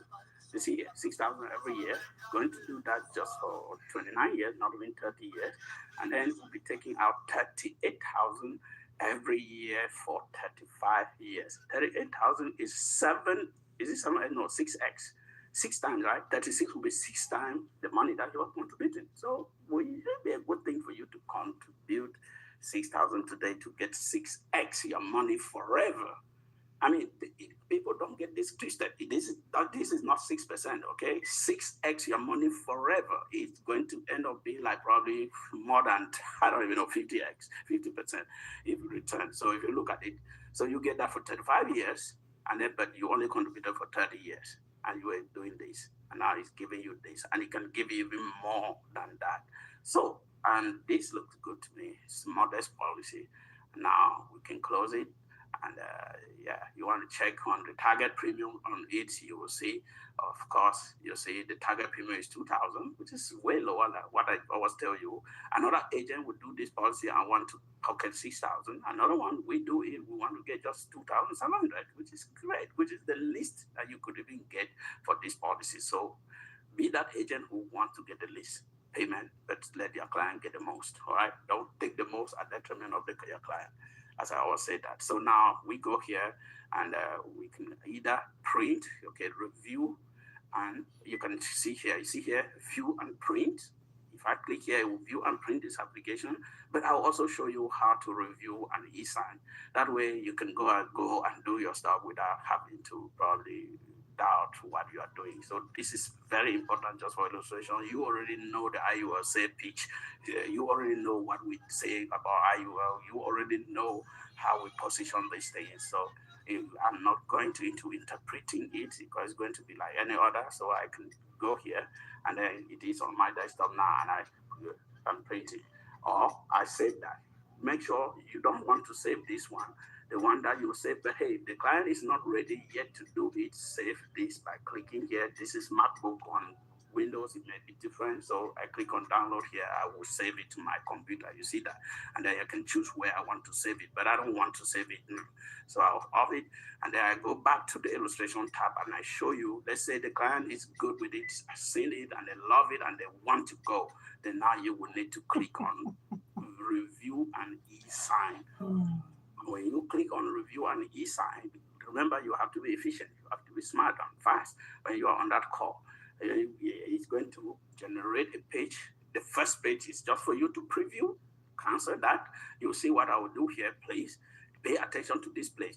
You see, 6,000 every year, going to do that just for 29 years, not even 30 years, and then we'll be taking out 38,000 every year for 35 years. 38,000 is seven, is it seven? No, 6x. 6 times, right? 36 will be 6 times the money that you are contributing. So will be a good thing for you to contribute 6,000 today to get 6x your money forever. I mean, people don't get this twisted. This is not 6%, okay? 6x your money forever. It's going to end up being like probably more than, I don't even know, 50x, 50% if you return. So if you look at it, so you get that for 35 years, and then, but you only contributed for 30 years, and you were doing this, and now it's giving you this, and it can give you even more than that. So, and this looks good to me. It's modest policy. Now we can close it. And yeah, you want to check on the target premium on it, you will see, of course, you see the target premium is 2,000, which is way lower than what I always tell you. Another agent would do this policy and want to pocket 6,000. Another one, we do it, we want to get just 2,700, which is great, which is the least that you could even get for this policy. So be that agent who wants to get the least payment, but let your client get the most, all right? Don't take the most at the detriment of your client, as I always say that. So now we go here and we can either print, okay, review, and you can see here, view and print. If I click here, it will view and print this application, but I'll also show you how to review and e-sign. That way you can go and do your stuff without having to probably doubt what you are doing. So this is very important just for illustration. You already know the IUL say pitch. You already know what we say about IUL. You already know how we position these things. So I'm not going into interpreting it because it's going to be like any other. So I can go here and then it is on my desktop now and I'm printing. Or I save that. Make sure you don't want to save this one. The one that you save, but hey, the client is not ready yet to do it, save this by clicking here. This is MacBook. On Windows, it may be different. So I click on download here, I will save it to my computer. You see that? And then I can choose where I want to save it, but I don't want to save it now. So I'll off it, and then I go back to the illustration tab and I show you, let's say the client is good with it, I've seen it and they love it and they want to go. Then now you will need to click on review and e-sign. When you click on review and e-sign, remember you have to be efficient, you have to be smart and fast. When you are on that call, it's going to generate a page. The first page is just for you to preview. Cancel that. You'll see what I will do here, please. Pay attention to this page.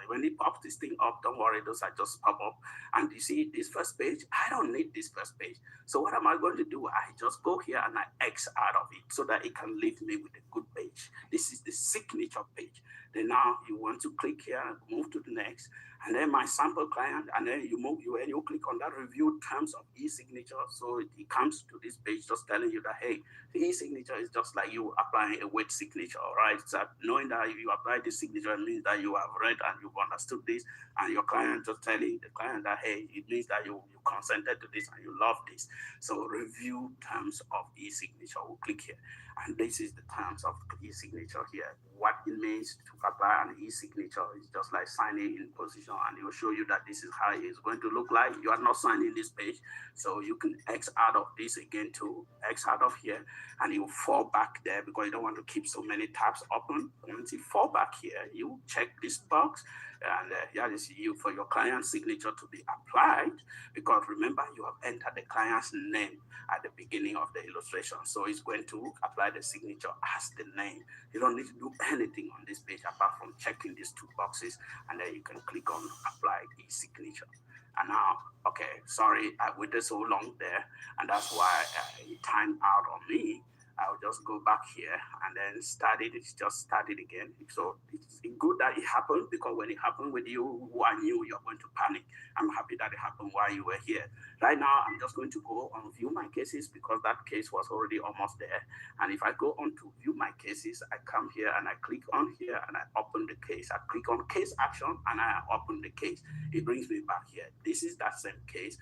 When it pops this thing up, don't worry, those are just pop up. And you see this first page, I don't need this first page. So what am I going to do? I just go here and I X out of it so that it can leave me with a good page. This is the signature page. Then now you want to click here and move to the next. And then my sample client, and then you click on that review terms of e-signature. So it comes to this page just telling you that, hey, the e-signature is just like you applying a wet signature, right? So knowing that if you apply this signature, it means that you have read and you've understood this, and your client just telling the client that, hey, it means that you consented to this and you love this. So review terms of e-signature, we'll click here. And this is the terms of e-signature here. What it means to apply an e-signature is just like signing in position, and it will show you that this is how it's going to look like. You are not signing this page, so you can X out of this again to X out of here, and you fall back there because you don't want to keep so many tabs open. Once you fall back here, you check this box, and here is you for your client signature to be applied, because remember you have entered the client's name at the beginning of the illustration, so it's going to apply the signature as the name. You don't need to do anything on this page apart from checking these two boxes, and then you can click on apply e-signature. And now, okay, sorry, I waited so long there, and that's why it timed out on me. I'll just go back here and then start it. It's just started again. So it's good that it happened, because when it happened with you, who I knew you're going to panic. I'm happy that it happened while you were here. Right now, I'm just going to go on view my cases, because that case was already almost there. And if I go on to view my cases, I come here and I click on here and I open the case. I click on case action and I open the case. It brings me back here. This is that same case.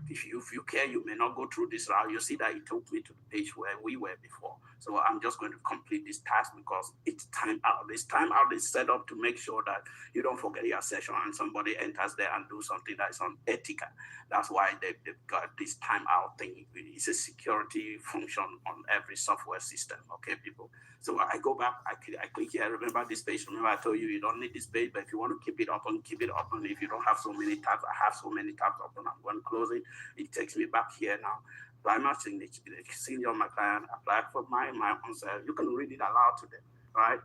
If you care, you may not go through this route. You see that it took me to the page where we were before. So I'm just going to complete this task because it's time out. This time out is set up to make sure that you don't forget your session and somebody enters there and do something that is unethical. That's why they've got this timeout thing. It's a security function on every software system. Okay, people. So I go back, I click here. Remember this page. Remember I told you you don't need this page, but if you want to keep it open, keep it open. If you don't have so many tabs, I have so many tabs open. I'm going to close it. It takes me back here now. Apply my signature of my client, apply for my own self. You can read it aloud to them, right?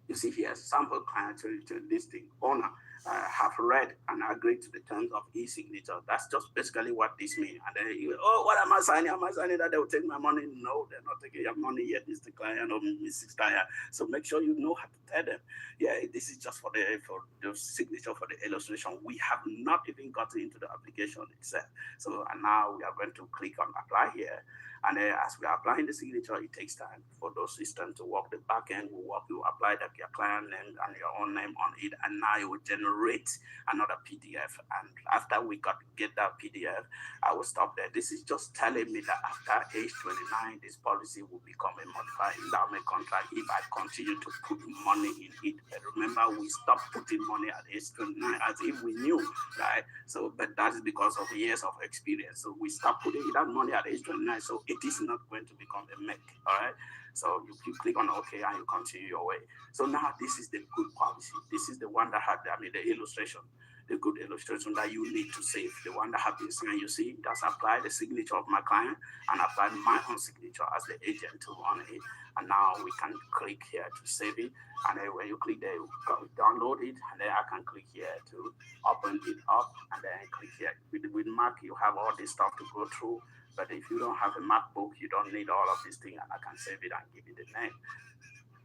You see here, sample client to this thing, owner. Have read and agreed to the terms of e-signature. That's just basically what this means. And then you, oh, what am I signing? Am I signing that they will take my money? No, they're not taking your money yet, Mr. Client or Mrs. Client. So make sure you know how to tell them. Yeah, this is just for the signature for the illustration. We have not even gotten into the application itself. So and now we are going to click on apply here. And then as we are applying the signature, it takes time for those systems to work. The back end will work. You apply that your client name and your own name on it, and now it will generate another PDF. And after we get that PDF, I will stop there. This is just telling me that after age 29, this policy will become a modified endowment contract if I continue to put money in it. But remember, we stopped putting money at age 29 as if we knew, right? So, but that is because of years of experience. So we stopped putting that money at age 29. So it is not going to become a make, all right? So you click on OK and you continue your way. So now this is the good policy. This is the one that had, the illustration, the good illustration that you need to save. The one that has been signed, you see, that's apply the signature of my client and apply my own signature as the agent to on it. And now we can click here to save it. And then when you click there, you download it. And then I can click here to open it up. And then click here. With Mac, you have all this stuff to go through. But if you don't have a MacBook, you don't need all of this thing, and I can save it and give it the name.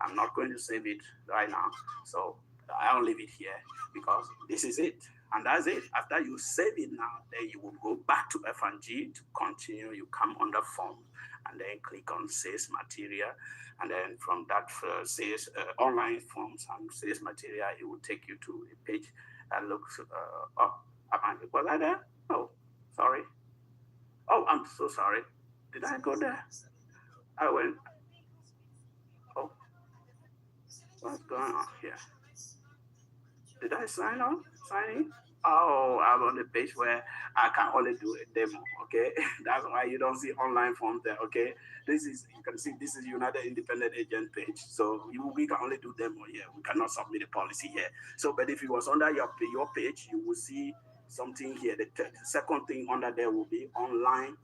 I'm not going to save it right now, so I'll leave it here because this is it, and that's it. After you save it now, then you will go back to F&G to continue. You come under form, and then click on sales material, and then from that sales online forms and sales material, it will take you to a page that looks up. Was I there? Oh, sorry. Oh, I'm so sorry. Did I go there? I went. Oh, what's going on here? Did I sign on? Sign in? Oh, I'm on the page where I can only do a demo, okay? That's why you don't see online forms there, okay? This is, you can see this is United Independent Agent page. So we can only do demo here. We cannot submit a policy here. So, but if it was under your page, you will see something here. The second thing under there will be online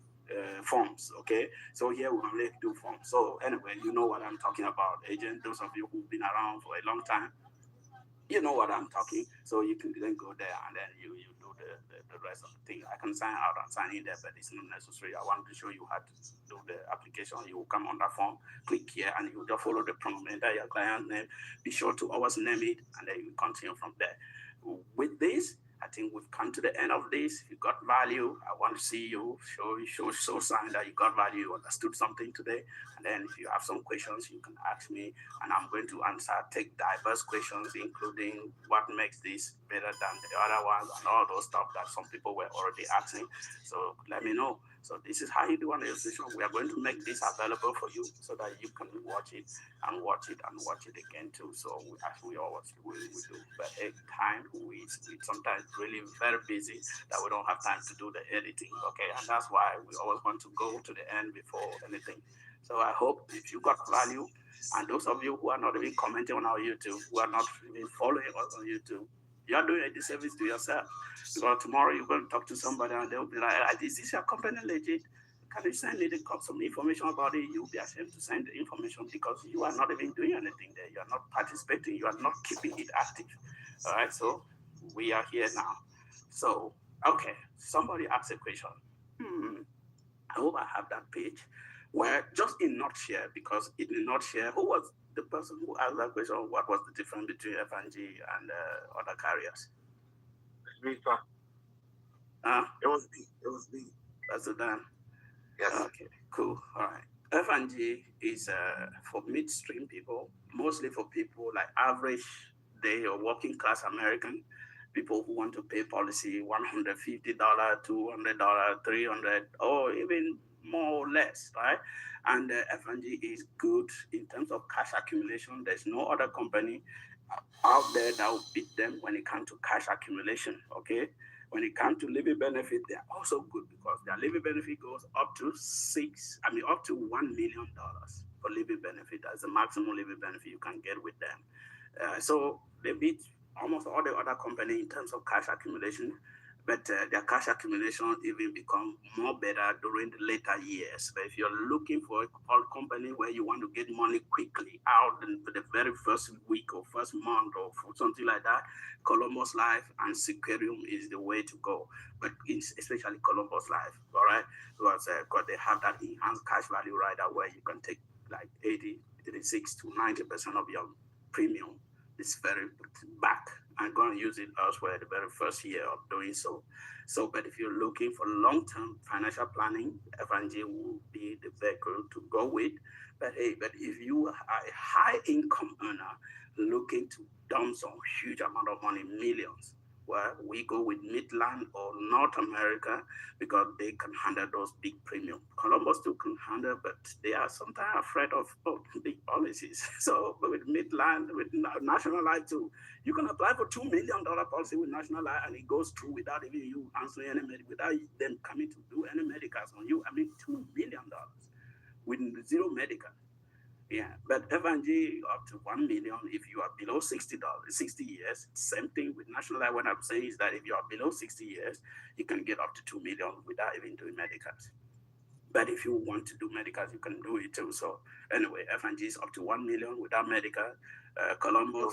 forms, okay? So here we only do forms. So anyway, you know what I'm talking about, agent. Those of you who've been around for a long time, you know what I'm talking. So you can then go there and then you do the rest of the thing. I can sign out and sign in there, but it's not necessary. I want to show you how to do the application. You will come on that form, click here, and you just follow the prompt, enter your client name. Be sure to always name it, and then you continue from there. With this, I think we've come to the end of this. If you got value, I want to see you show sign that you got value, you understood something today. And then if you have some questions, you can ask me, and I'm going to take diverse questions, including what makes this better than the other ones and all those stuff that some people were already asking. So let me know. So this is how you do an illustration. We are going to make this available for you so that you can watch it and watch it and watch it again too. So we always we do. But at time we sometimes really very busy that we don't have time to do the editing. Okay, and that's why we always want to go to the end before anything. So I hope if you got value, and those of you who are not even commenting on our YouTube, who are not even following us on YouTube, you are doing a disservice to yourself. Because tomorrow you're going to talk to somebody and they'll be like, is this your company legit? Can you send me some information about it? You'll be ashamed to send the information because you are not even doing anything there. You are not participating. You are not keeping it active. All right, so we are here now. So Okay, somebody asked a question. I hope I have that page where just in nutshell, because in a nutshell, who was the person who asked that question? What was the difference between F&G and other carriers? Me, sir. It was me. It was me. That's the Dan. Yes. Okay, cool. All right. F&G is for midstream people, mostly for people like average day or working class American, people who want to pay policy $150, $200, $300, or even more or less, right? And F&G is good in terms of cash accumulation. There's no other company out there that will beat them when it comes to cash accumulation, okay? When it comes to living benefit, they're also good because their living benefit goes up to $1 million for living benefit. That's the maximum living benefit you can get with them. So they beat almost all the other company in terms of cash accumulation, but their cash accumulation even become more better during the later years. But if you're looking for a company where you want to get money quickly out in the very first week or first month or something like that, Columbus Life and Securium is the way to go. But especially Columbus Life, all right? Because they have that enhanced cash value rider where you can take like 86 to 90% of your premium this very back and go and use it elsewhere the very first year of doing so. But if you're looking for long-term financial planning, F&G will be the vehicle to go with. But if you are a high-income earner looking to dump some huge amount of money, millions, well, we go with Midland or North America because they can handle those big premiums. Columbus too can handle, but they are sometimes afraid of big policies. So with Midland, with National Life too, you can apply for $2 million policy with National Life and it goes through without even you answering any medical, without them coming to do any medicals on you. I mean, $2 million with zero medical. Yeah, but F&G up to 1 million if you are below $60, 60 years. Same thing with National Life. What I'm saying is that if you are below 60 years, you can get up to 2 million without even doing medicals. But if you want to do medicals, you can do it too. So anyway, F&G is up to 1 million without medical. Columbus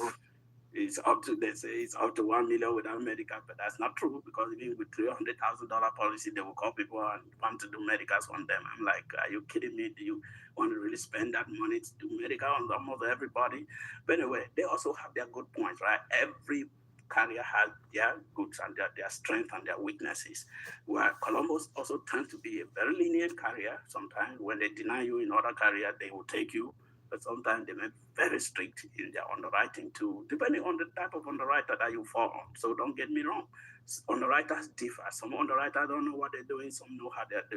is up to, they say it's up to 1 million without medical, but that's not true because even with $300,000 policy, they will call people and want to do medicals on them. I'm like, are you kidding me? Do you want to really spend that money to do medical on almost everybody? But anyway, they also have their good points, right? Every carrier has their goods and their strengths and their weaknesses. Where Columbus also tends to be a very lenient carrier. Sometimes when they deny you in other carrier, they will take you. But sometimes they may be very strict in their underwriting too, depending on the type of underwriter that you fall on. So don't get me wrong. Underwriters differ. Some underwriters don't know what they're doing. Some know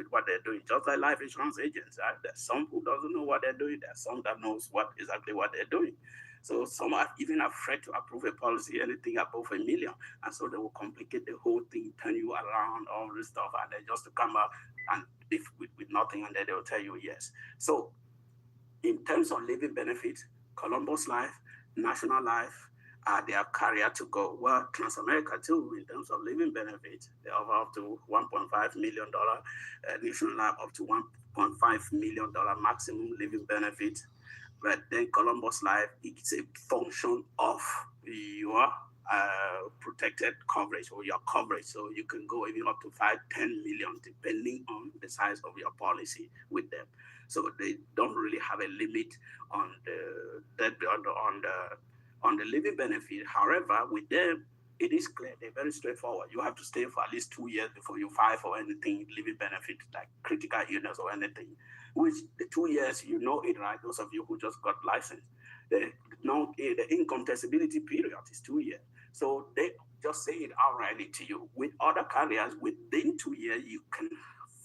what they're doing. Just like life insurance agents, right? There's some who doesn't know what they're doing. There's some that knows exactly what they're doing. So some are even afraid to approve a policy, anything above $1 million. And so they will complicate the whole thing, turn you around, all this stuff, and then just to come out and with nothing, and then they will tell you yes. So in terms of living benefits, Columbus Life, National Life are their carrier to go. Well, Transamerica too, in terms of living benefits, they offer up to $1.5 million, National Life up to $1.5 million maximum living benefit. But then Columbus Life, it's a function of your protected coverage or your coverage. So you can go even up to 5-10 million, depending on the size of your policy with them. So they don't really have a limit on the living benefit. However, with them, it is clear, they're very straightforward. You have to stay for at least 2 years before you file for anything living benefit, like critical illness or anything. Which the 2 years, you know it, right? Those of you who just got licensed, the incontestability period is 2 years. So they just say it outrightly to you. With other carriers, within 2 years, you can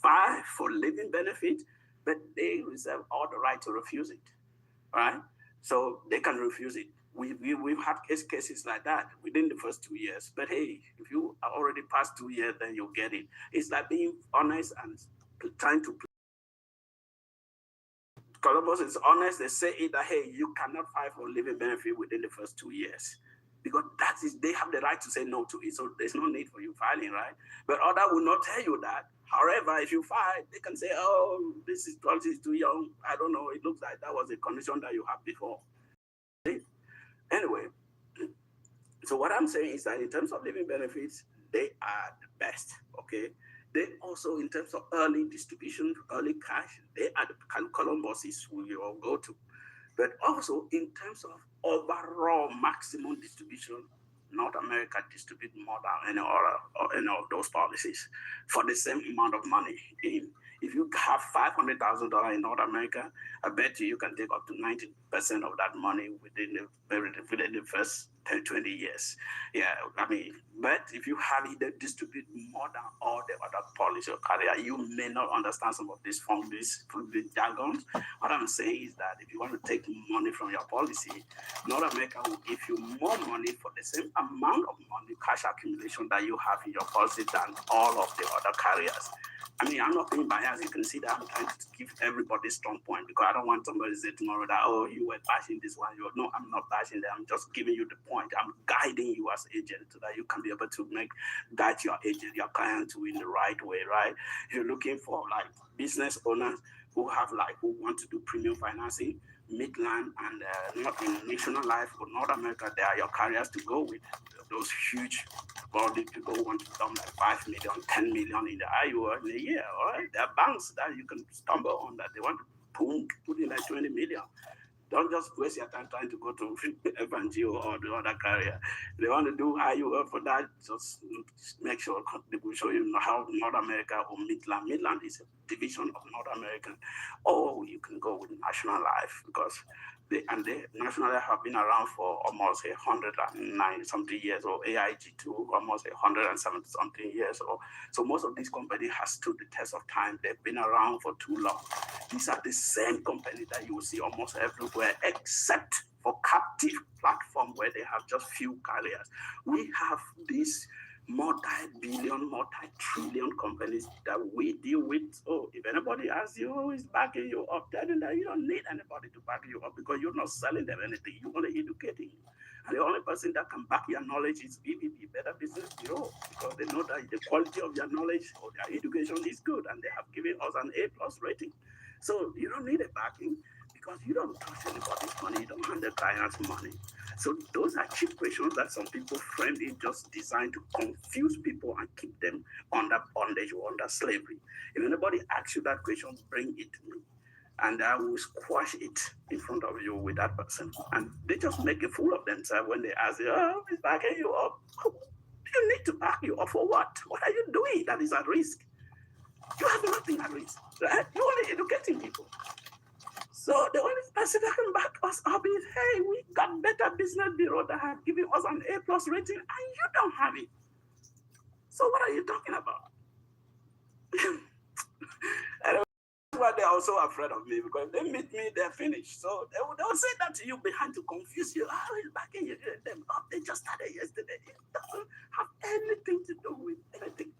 file for living benefit, but they reserve all the right to refuse it, right? So they can refuse it. We've had cases like that within the first 2 years. But hey, if you are already past 2 years, then you'll get it. It's like being honest and trying to. Columbus is honest. They say either, hey, you cannot file for living benefit within the first 2 years. Because they have the right to say no to it. So there's no need for you filing, right? But others will not tell you that. However, if you file, they can say, oh, this policy is too young. I don't know. It looks like that was a condition that you had before. Anyway, so what I'm saying is that in terms of living benefits, they are the best. Okay. They also, in terms of early distribution, early cash, they are the Columbuses we all go to. But also in terms of overall maximum distribution, North America distribute more than any other or any of those policies for the same amount of money. If you have $500,000 in North America, I bet you can take up to 90% of that money within the first 10, 20 years. Yeah, I mean, but if you have it distribute more than all the other policy or carrier, you may not understand some of these from these jargons. What I'm saying is that if you want to take money from your policy, North America will give you more money for the same amount of money, cash accumulation that you have in your policy than all of the other carriers. I mean, I'm not being biased. You can see that I'm trying to give everybody a strong point because I don't want somebody to say tomorrow that, oh, you were bashing this one. No, I'm not bashing them. I'm just giving you the point. I'm guiding you as agent so that you can be able to guide your agent, your client to in the right way, right? If you're looking for like business owners who want to do premium financing, Midland and not in National Life or North America, they are your carriers to go with. Those huge body people who want to dump like 5 million, 10 million in the IUR in a year, all right? There are banks that you can stumble on that they want to put in like 20 million. Don't just waste your time trying to go to F&G or the other carrier. They want to do IUR for that. Just make sure they will show you how North America or Midland. Midland is a division of North America. Or you can go with National Life because the National Life have been around for almost 109 something years, or AIG too, almost 170 something years. So most of these companies have stood the test of time. They've been around for too long. These are the same companies that you will see almost everywhere, except for captive platform where they have just few carriers. We have these multi-billion, multi-trillion companies that we deal with. So if anybody asks you who is backing you up, tell them that you don't need anybody to back you up because you're not selling them anything. You're only educating you. And the only person that can back your knowledge is BBB, Better Business Bureau, because they know that the quality of your knowledge or their education is good and they have given us an A+ rating. So you don't need a backing because you don't touch anybody's money, you don't handle clients' money. So those are cheap questions that some people frame in just designed to confuse people and keep them under bondage or under slavery. If anybody asks you that question, bring it to me. And I will squash it in front of you with that person. And they just make a fool of themselves when they ask you, oh, who's backing you up? You need to back you up for what? What are you doing that is at risk? You have nothing at risk, right? You're only educating people. So the only person that can back us up is, hey, we got Better Business Bureau that have given us an A+ rating and you don't have it. So what are you talking about? And that's why they're also afraid of me, because if they meet me, they're finished. So they'll say that to you behind to confuse you. Oh, he's backing you, them up. They just started yesterday. It doesn't have anything to do with anything.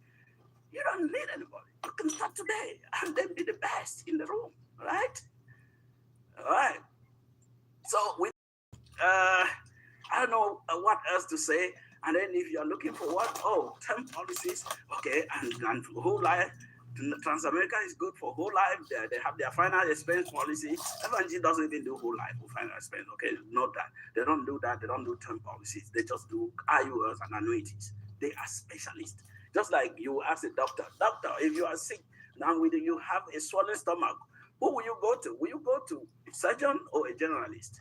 You don't need anybody. You can start today and then be the best in the room, right? All right. So I don't know what else to say. And then if you're looking for what, term policies, okay, and whole life, Transamerica is good for whole life. They have their final expense policy. F&G doesn't even do whole life or final expense. Okay, note that. They don't do that. They don't do term policies. They just do IULs and annuities. They are specialists. Just like you ask a doctor, if you are sick, now you have a swollen stomach, who will you go to? Will you go to a surgeon or a generalist?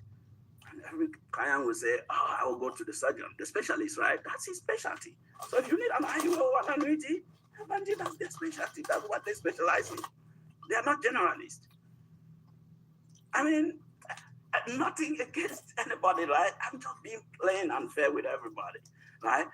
And every client will say, I will go to the surgeon, the specialist, right? That's his specialty. So if you need an IUL or an annuity, that's their specialty. That's what they specialize in. They are not generalists. I mean, nothing against anybody, right? I'm just being plain and fair with everybody, right?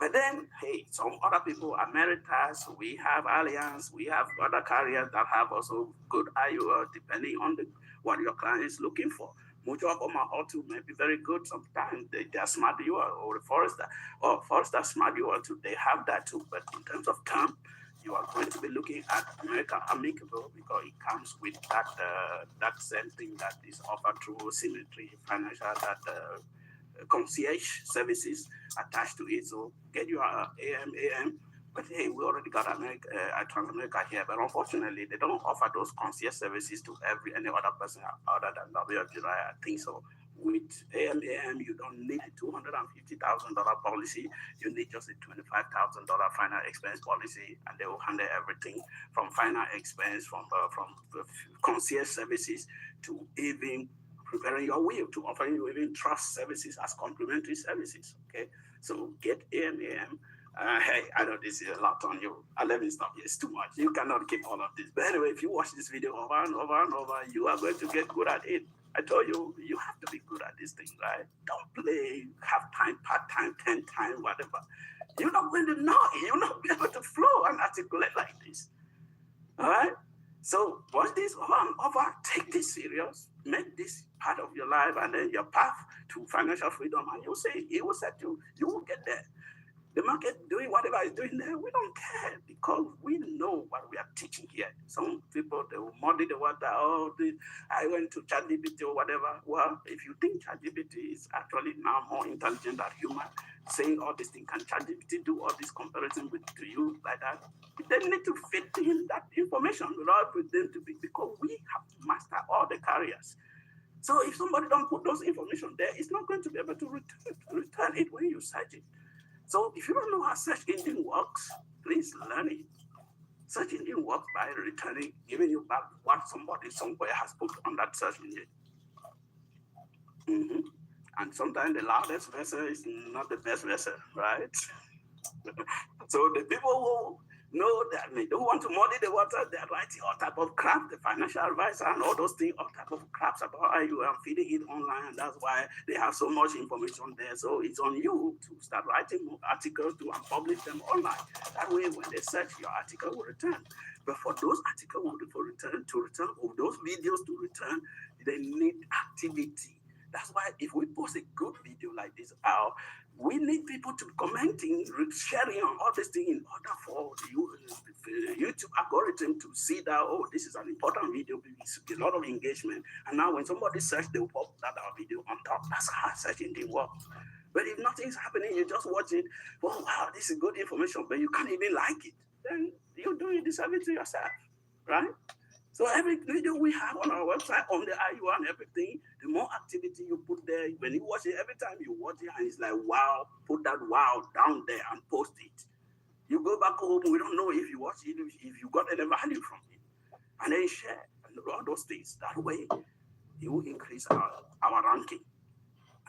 But then, hey, some other people, Ameritas, we have Allianz, we have other carriers that have also good IUL, depending on what your client is looking for. Mutual of Omaha too may be very good sometimes. They are Smart UL or the Forester Smart UL too. They have that too. But in terms of term, you are going to be looking at American Amicable because it comes with that same thing that is offered through Symmetry Financial, that concierge services attached to it. So get your AM. But hey, we already got Transamerica here, but unfortunately, they don't offer those concierge services to any other person other than WFG. I think so. with AMAM, you don't need a $250,000 policy. You need just a $25,000 final expense policy, and they will handle everything from final expense, from concierge services to even preparing your will, to offering you even trust services as complimentary services. Okay, so get AMAM. Hey, I know this is a lot on you. Let me stop. It's too much. You cannot keep all of this. But anyway, if you watch this video over and over and over, you are going to get good at it. I told you, you have to be good at this thing, right? Don't play half-time, part-time, 10-time, whatever. You're not going to know. You're not be able to flow and articulate like this. All right? So watch this over and over. Take this serious. Make this part of your life and then your path to financial freedom. And you'll see, it will set you. You will get there. The market doing whatever it's doing there, we don't care because we know what we are teaching here. Some people, they will muddy the water. Oh, I went to ChatGPT or whatever. Well, if you think ChatGPT is actually now more intelligent than human, saying all these things, can ChatGPT do all this comparison to you like that? They need to fit in that information without with them to be, because we have to master all the carriers. So if somebody don't put those information there, it's not going to be able to return it when you search it. So if you don't know how search engine works, please learn it. Search engine works by returning, giving you back what somebody somewhere has put on that search engine. Mm-hmm. And sometimes the loudest vessel is not the best vessel, right? So the people who know that they don't want to muddy the water, they're writing all type of crap, the financial advisor and all those things, all type of craps about IUM, feeding it online. That's why they have so much information there. So it's on you to start writing more articles to and publish them online. That way, when they search, your article will return. But for those articles to return, or those videos to return, they need activity. That's why if we post a good video like this out, we need people to commenting, sharing on all these things in order for the YouTube algorithm to see that, oh, this is an important video, it's a lot of engagement. And now when somebody searches, they will pop that our video on top. That's how search engine works. But if nothing's happening, you just watch it, oh, wow, this is good information, but you can't even like it, then you're doing a disservice to yourself, right? So every video we have on our website, on the IU and everything, the more activity you put there, when you watch it, every time you watch it, and it's like, wow, put that wow down there and post it. You go back home, we don't know if you watch it, if you got any value from it. And then share and all those things. That way, it will increase our ranking.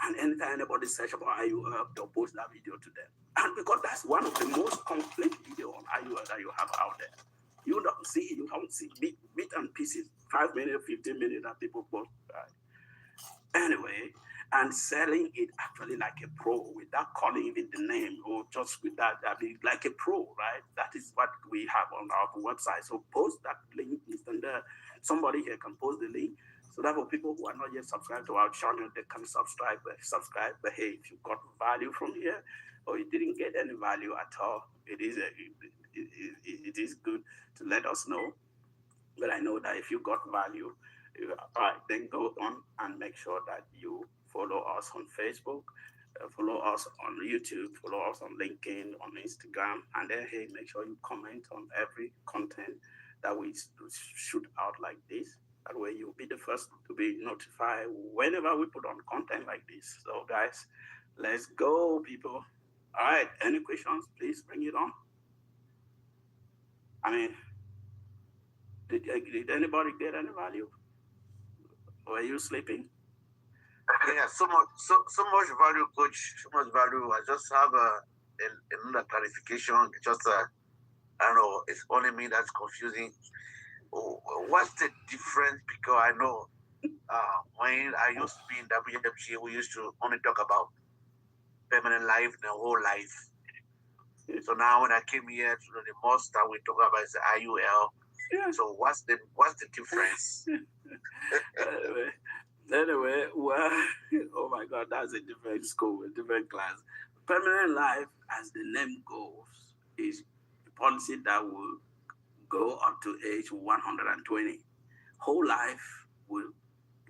And anytime anybody search about IU, they'll post that video to them. And because that's one of the most complete videos on IU that you have out there. You don't see, you don't see bit and pieces, 5 minutes, 15 minutes that people post. Right? Anyway, and selling it actually like a pro without calling even the name or just with that, like a pro, right? That is what we have on our website. So post that link, and somebody here can post the link. So that for people who are not yet subscribed to our channel, they can subscribe. But hey, if you got value from here or you didn't get any value at all, it is good to let us know. But I know that if you got value, all right, then go on and make sure that you follow us on Facebook, follow us on YouTube, follow us on LinkedIn, on Instagram, and then hey, make sure you comment on every content that we shoot out like this. That way you'll be the first to be notified whenever we put on content like this. So guys, let's go, people. All right, any questions, please bring it on. I mean, did anybody get any value? Were you sleeping? Yeah, so much value, coach. So much value. I just have another clarification. Just I don't know. It's only me that's confusing. What's the difference? Because I know when I used to be in WFG, we used to only talk about permanent life, the whole life. So now when I came here, the most that we talk about is the IUL. Yeah. So what's the difference? Anyway, well, oh my God, that's a different school, a different class. Permanent life, as the name goes, is a policy that will go up to age 120. Whole life will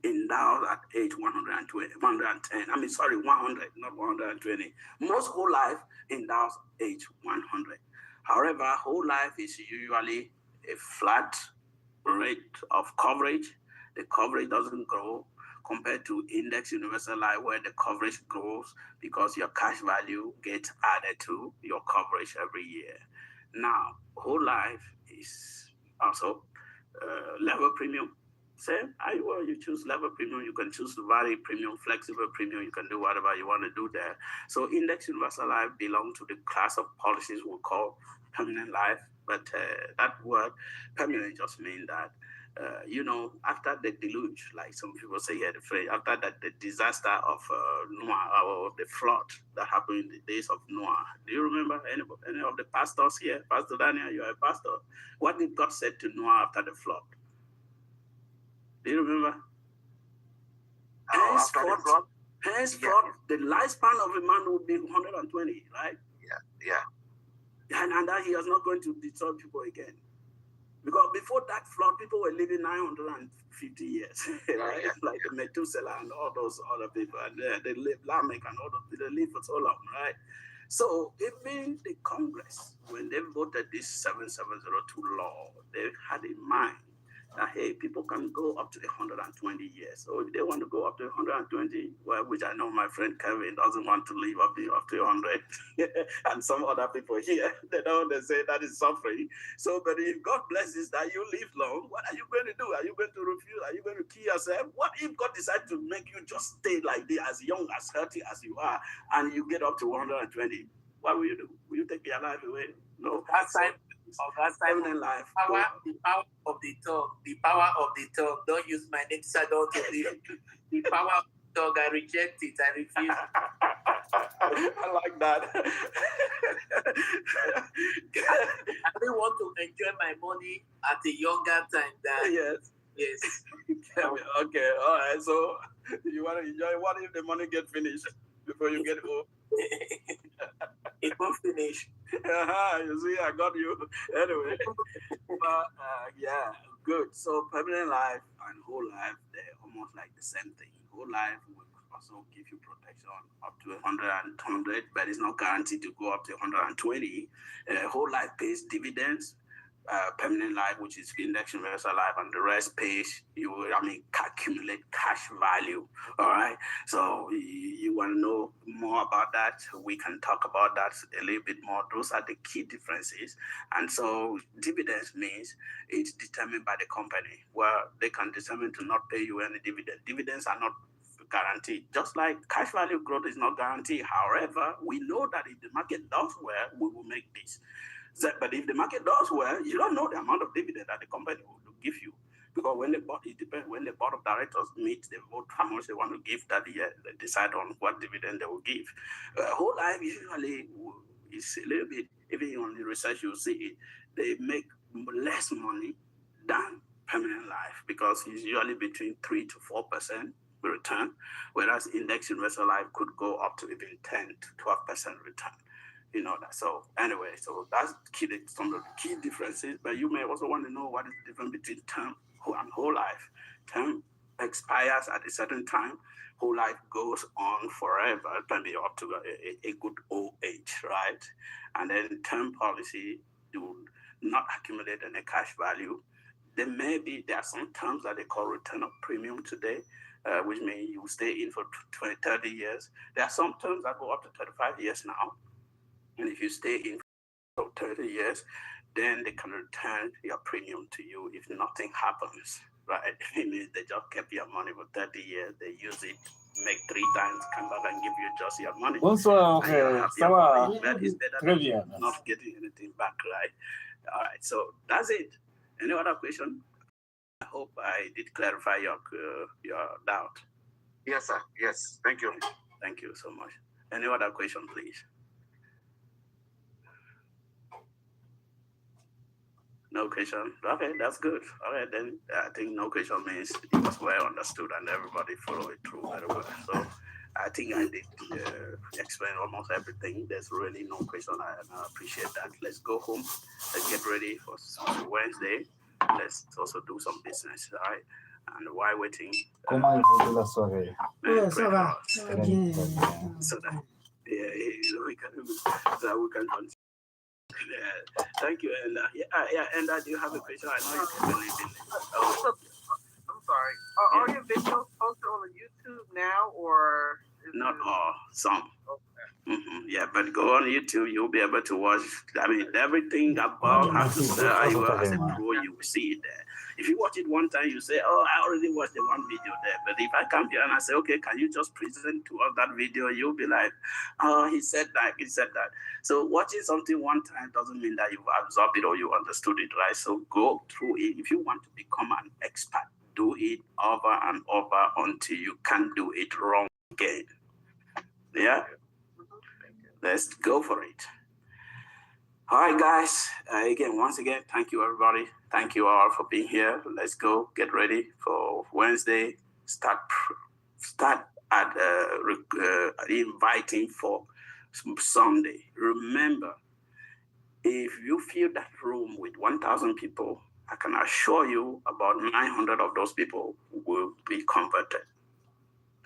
endow at age 120, 110. 100, not 120. Most whole life endows age 100. However, whole life is usually a flat rate of coverage. the coverage doesn't grow compared to index universal life where the coverage grows because your cash value gets added to your coverage every year. Now, whole life is also level premium. Same, well, you choose level premium, you can choose vary premium, flexible premium, you can do whatever you want to do there. So index universal life belong to the class of policies we call permanent life, but that word permanent just means that after the deluge, like some people say here, the phrase, after that, the disaster of Noah or the flood that happened in the days of Noah. Do you remember any of the pastors here? Pastor Daniel, you are a pastor. What did God say to Noah after the flood? Do you remember? Henceforth, the lifespan of a man would be 120, right? Yeah. And that he was not going to destroy people again. Because before that flood, people were living 950 years, right? Yeah. Like the Methuselah and all those other people, and they lived Lamech and all those people, they lived for so long, right? So even the Congress, when they voted this 7702 law, they had in mind that, hey, people can go up to 120 years. So if they want to go up to 120, well, which I know my friend Kevin doesn't want to live up to 100, and some other people here, they say that is suffering. So, but if God blesses that you live long, what are you going to do? Are you going to refuse? Are you going to kill yourself? What if God decides to make you just stay like this, as young, as healthy as you are, and you get up to 120? What will you do? Will you take your life away? No. That's time. Permanent life. The power of the tongue. The power of the tongue. Don't use my name, so I don't live. The power of the tongue. I reject it. I refuse. I like that. I really want to enjoy my money at a younger time than yes. Okay. All right. So you want to enjoy. What if the money get finished before you get home? It will finish. You see, I got you. Anyway, but yeah, good. So permanent life and whole life, they're almost like the same thing. Whole life will also give you protection up to 100, but it's not guaranteed to go up to 120. Whole life pays dividends. Permanent life, which is index universal life, and the rest pays accumulate cash value. All right. So you want to know more about that? We can talk about that a little bit more. Those are the key differences. And so dividends means it's determined by the company. Well, they can determine to not pay you any dividend. Dividends are not guaranteed, just like cash value growth is not guaranteed. However, we know that if the market does well, we will make this. But if the market does well, you don't know the amount of dividend that the company will give you. Because when it depends when the board of directors meet, they vote how much they want to give that year, they decide on what dividend they will give. Whole life usually is a little bit, even on the research you'll see it, they make less money than permanent life because it's usually between 3 to 4% return, whereas index universal life could go up to even 10 to 12% return. You know that. So anyway, so that's some of the key differences. But you may also want to know what is the difference between term and whole life. Term expires at a certain time. Whole life goes on forever. It can be up to a good old age, right? And then term policy do not accumulate any cash value. There are some terms that they call return of premium today, which means you stay in for 20, 30 years. There are some terms that go up to 35 years now. And if you stay in for 30 years, then they can return your premium to you if nothing happens, right? It means they just kept your money for 30 years, they use it, make 3 times, come back and give you just your money. Bonsoir, ça va? That is better Très than bien. not getting anything back, right? All right, so that's it. Any other question? I hope I did clarify your doubt. Yes, sir. Yes. Thank you. Thank you so much. Any other question, please? No question. Okay, that's good. All right, then I think no question means it was well understood and everybody followed it through very well. So I think I did explain almost everything. There's really no question. I appreciate that. Let's go home. Let's get ready for Wednesday. Let's also do some business, all right? And while waiting, Comment est la soirée? Ouais, ça va. Ça va bien. So that, we can continue. Thank you, and and do you have a question? I know you can believe in it. sorry. Are all your videos posted on the YouTube now, or not all? Some. Yeah, but go on YouTube, you'll be able to watch. I mean, everything about how to sell you as a pro, you will see it there. If you watch it one time, you say, "Oh, I already watched the one video there." But if I come here and I say, "Okay, can you just present to us that video?" You'll be like, "Oh, he said that, he said that." So watching something one time doesn't mean that you've absorbed it or you understood it, right? So go through it. If you want to become an expert, do it over and over until you can't do it wrong again. Yeah. Let's go for it. All right, guys. Once again, thank you, everybody. Thank you all for being here. Let's go get ready for Wednesday. Start at inviting for Sunday. Remember, if you fill that room with 1,000 people, I can assure you about 900 of those people will be converted.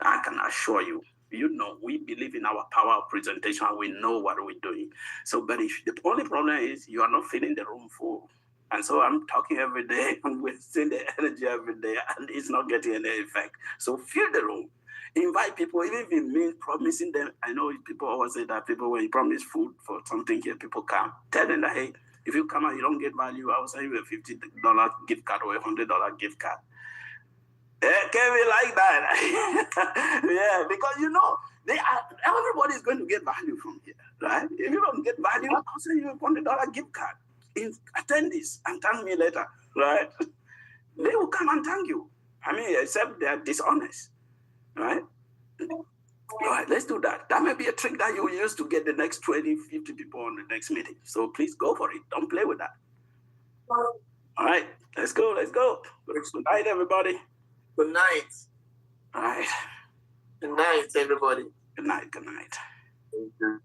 I can assure you. You know, we believe in our power of presentation. We know what we're doing. So, but if the only problem is you are not filling the room full. And so I'm talking every day and we're seeing the energy every day and it's not getting any effect. So fill the room. Invite people, even if it means promising them. I know people always say that people, when you promise food for something here, people come. Tell them that, hey, if you come and you don't get value, I will send you a $50 gift card or a $100 gift card. Can we like that? Yeah, because you know, everybody is going to get value from here, right? If you don't get value, I'll send you a $100 gift card. Attend this and thank me later, right? They will come and thank you. I mean, except they are dishonest, right? All right, let's do that. That may be a trick that you will use to get the next 20, 50 people on the next meeting. So please go for it. Don't play with that. All right, let's go. Good night, everybody. Good night. All right. Good night, everybody. Good night. Thank you.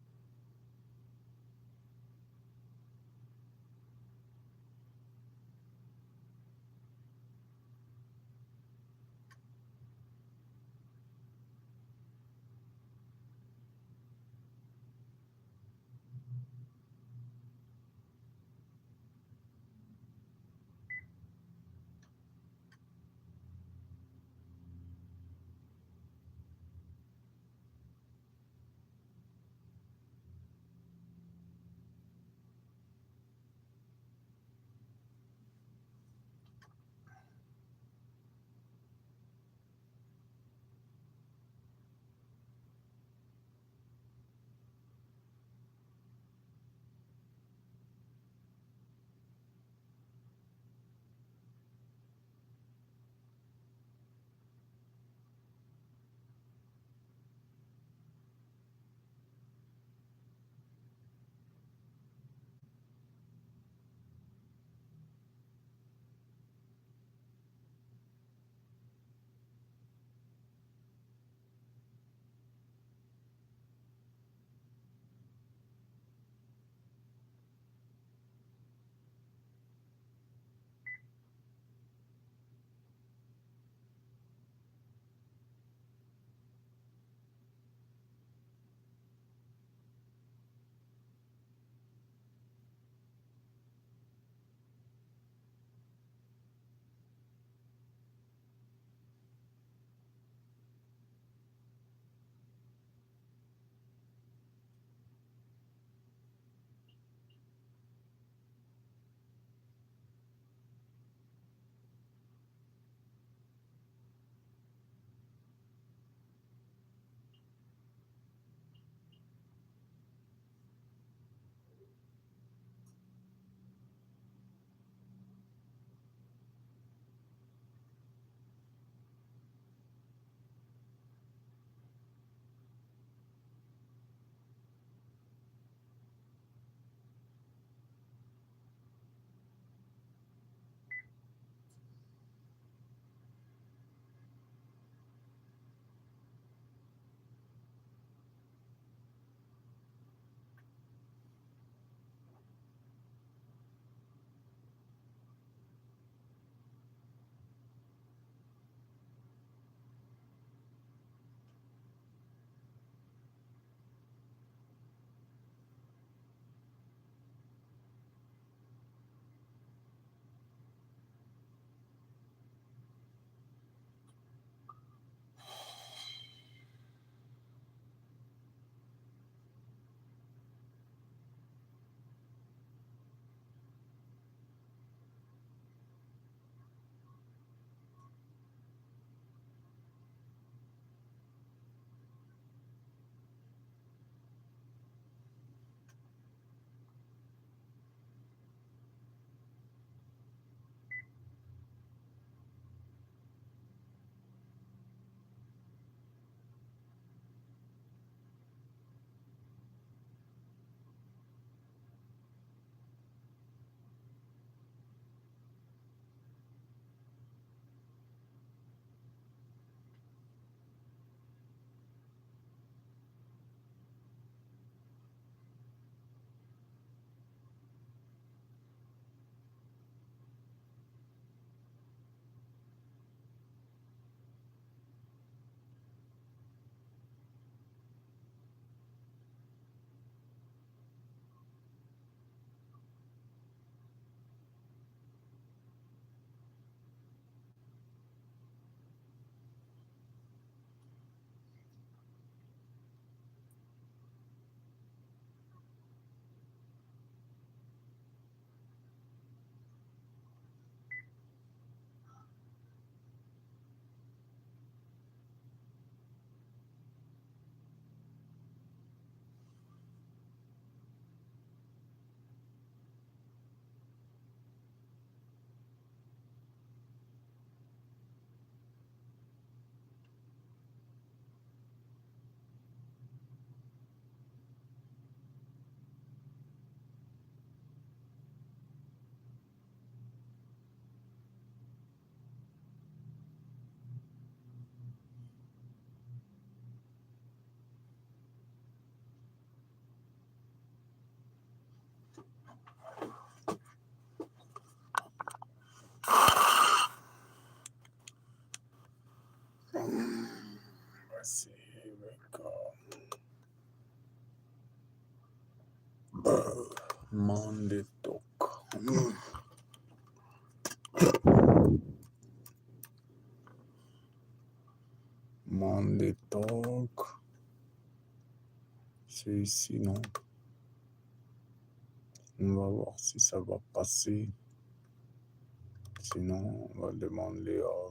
Let's see. Here we go. Monday talk. Monday talk. C'est ici, non? On va voir si ça va passer. Sinon, on va demander à...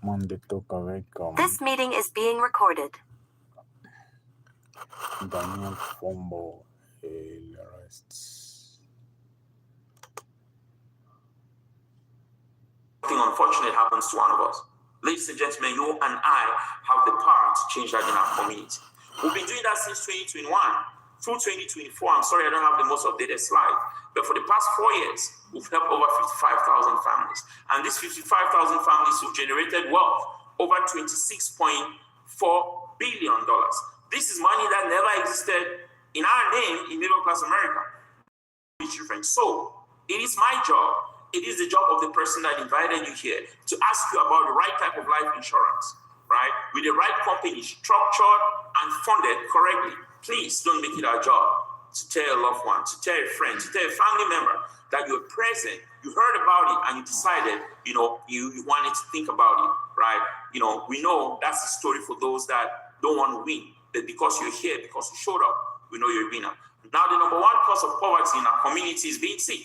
Monday talk avec This meeting is being recorded. Daniel Fombo et le reste. Something unfortunate happens to one of us. Ladies and gentlemen, you and I have the power to change that in our community. We've been doing that since 2021. Through 2024, I'm sorry I don't have the most updated slide, but for the past 4 years, we've helped over 55,000 families. And these 55,000 families have generated wealth over $26.4 billion. This is money that never existed in our name in middle-class America. So it is my job, it is the job of the person that invited you here to ask you about the right type of life insurance, right? With the right company, structured and funded correctly. Please don't make it our job to tell a loved one, to tell a friend, to tell a family member that you're present, you heard about it, and you decided, you wanted to think about it, right? We know that's the story for those that don't want to win. That because you're here, because you showed up, we know you're a winner. Now, the number one cause of poverty in our community is being sick.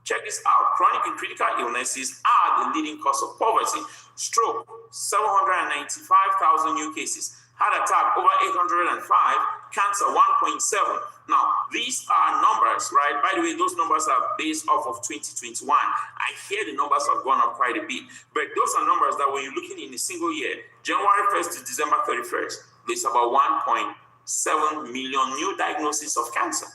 Check this out. Chronic and critical illnesses are the leading cause of poverty. Stroke, 795,000 new cases. Heart attack, over 805. Cancer, 1.7. Now, these are numbers, right? By the way, those numbers are based off of 2021. I hear the numbers have gone up quite a bit, but those are numbers that when you're looking in a single year, January 1st to December 31st, there's about 1.7 million new diagnoses of cancer.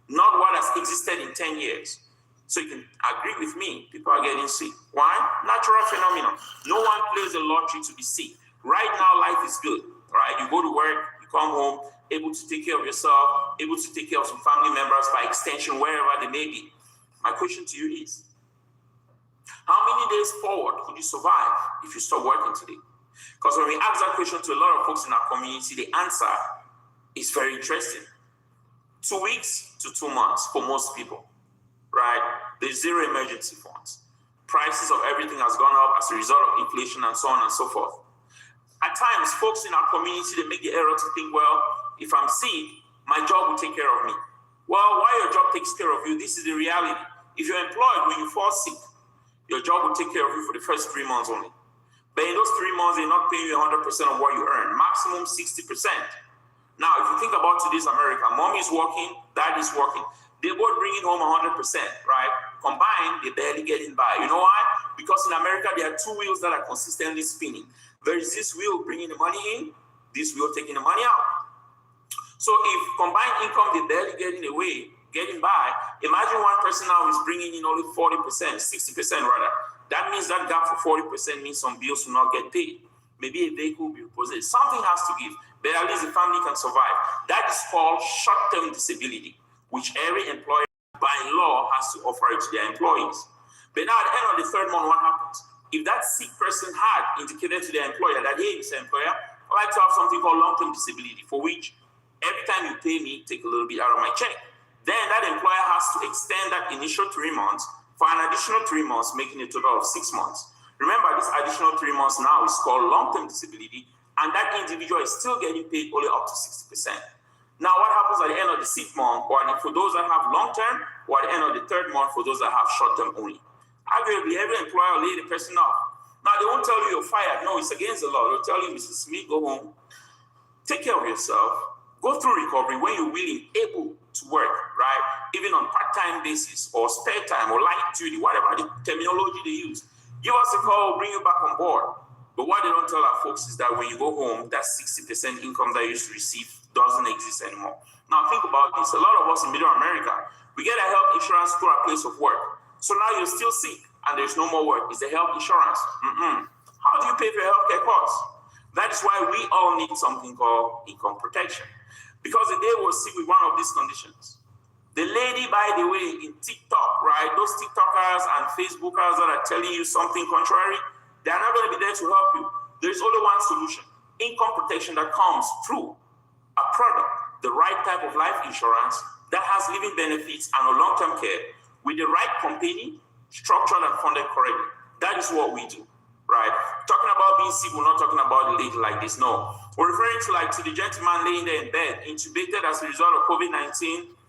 Not what has existed in 10 years. So you can agree with me, people are getting sick. Why? Natural phenomenon. No one plays the lottery to be sick. Right now, life is good, right? You go to work, you come home, able to take care of yourself, able to take care of some family members, by extension, wherever they may be. My question to you is, how many days forward could you survive if you stop working today? Because when we ask that question to a lot of folks in our community, the answer is very interesting. 2 weeks to 2 months for most people, right? There's zero emergency funds. Prices of everything has gone up as a result of inflation and so on and so forth. At times, folks in our community, they make the error to think, well, if I'm sick, my job will take care of me. Well, while your job takes care of you, this is the reality. If you're employed, when you fall sick, your job will take care of you for the first 3 months only. But in those 3 months, they're not paying you 100% of what you earn, maximum 60%. Now, if you think about today's America, mom is working, dad is working. They're both bringing home 100%, right? Combined, they're barely getting by. You know why? Because in America, there are two wheels that are consistently spinning. There is this wheel bringing the money in, this wheel taking the money out. So if combined income, they're barely getting by, imagine one person now is bringing in only 40%, 60% rather. That means that gap for 40% means some bills will not get paid. Maybe a vehicle will be repossessed. Something has to give, but at least the family can survive. That is called short-term disability, which every employer by law has to offer it to their employees. But now at the end of the third month, what happens? If that sick person had indicated to their employer that, hey, Mr. Employer, I'd like to have something called long-term disability, for which every time you pay me, take a little bit out of my check. Then that employer has to extend that initial 3 months for an additional 3 months, making a total of 6 months. Remember, this additional 3 months now is called long-term disability, and that individual is still getting paid only up to 60%. Now, what happens at the end of the 6th month, or for those that have long-term, or at the end of the 3rd month for those that have short-term only? Arguably, every employer will lay the person off. Now, they won't tell you you're fired. No, it's against the law. They'll tell you, Mr. Smith, go home, take care of yourself, go through recovery when you're willing, able to work, right? Even on part-time basis, or spare time, or light duty, whatever the terminology they use. Give us a call, we'll bring you back on board. But what they don't tell our folks is that when you go home, that 60% income that you used to receive doesn't exist anymore. Now think about this. A lot of us in Middle America, we get a health insurance through our place of work. So now you're still sick and there's no more work. It's the health insurance. How do you pay for your healthcare costs? That is why we all need something called income protection. Because the day we'll see with one of these conditions. The lady, by the way, in TikTok, right? Those TikTokers and Facebookers that are telling you something contrary, they're not going to be there to help you. There's only one solution. Income protection that comes through a product, the right type of life insurance that has living benefits and a long-term care with the right company, structured and funded correctly. That is what we do, right? Talking about being sick, we're not talking about a lady like this, no. We're referring to the gentleman laying there in bed, intubated as a result of COVID-19,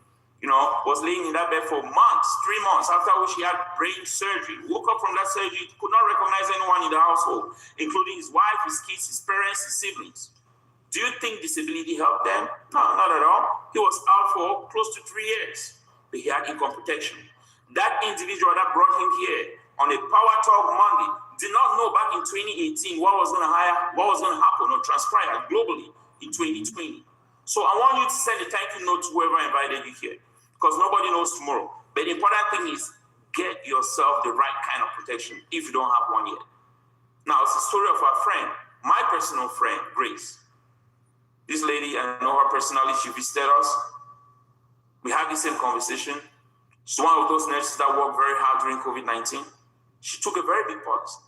was laying in that bed for months, 3 months, after which he had brain surgery. Woke up from that surgery, could not recognize anyone in the household, including his wife, his kids, his parents, his siblings. Do you think disability helped them? No, not at all. He was out for close to 3 years, but he had income protection. That individual that brought him here on a Power Talk Monday did not know back in 2018 what was going to happen or transpire globally in 2020. So I want you to send a thank you note to whoever invited you here, because nobody knows tomorrow. But the important thing is get yourself the right kind of protection if you don't have one yet. Now, it's a story of our friend, my personal friend, Grace. This lady, I know her personally, she visited us. We had the same conversation. She's one of those nurses that worked very hard during COVID-19. She took a very big policy.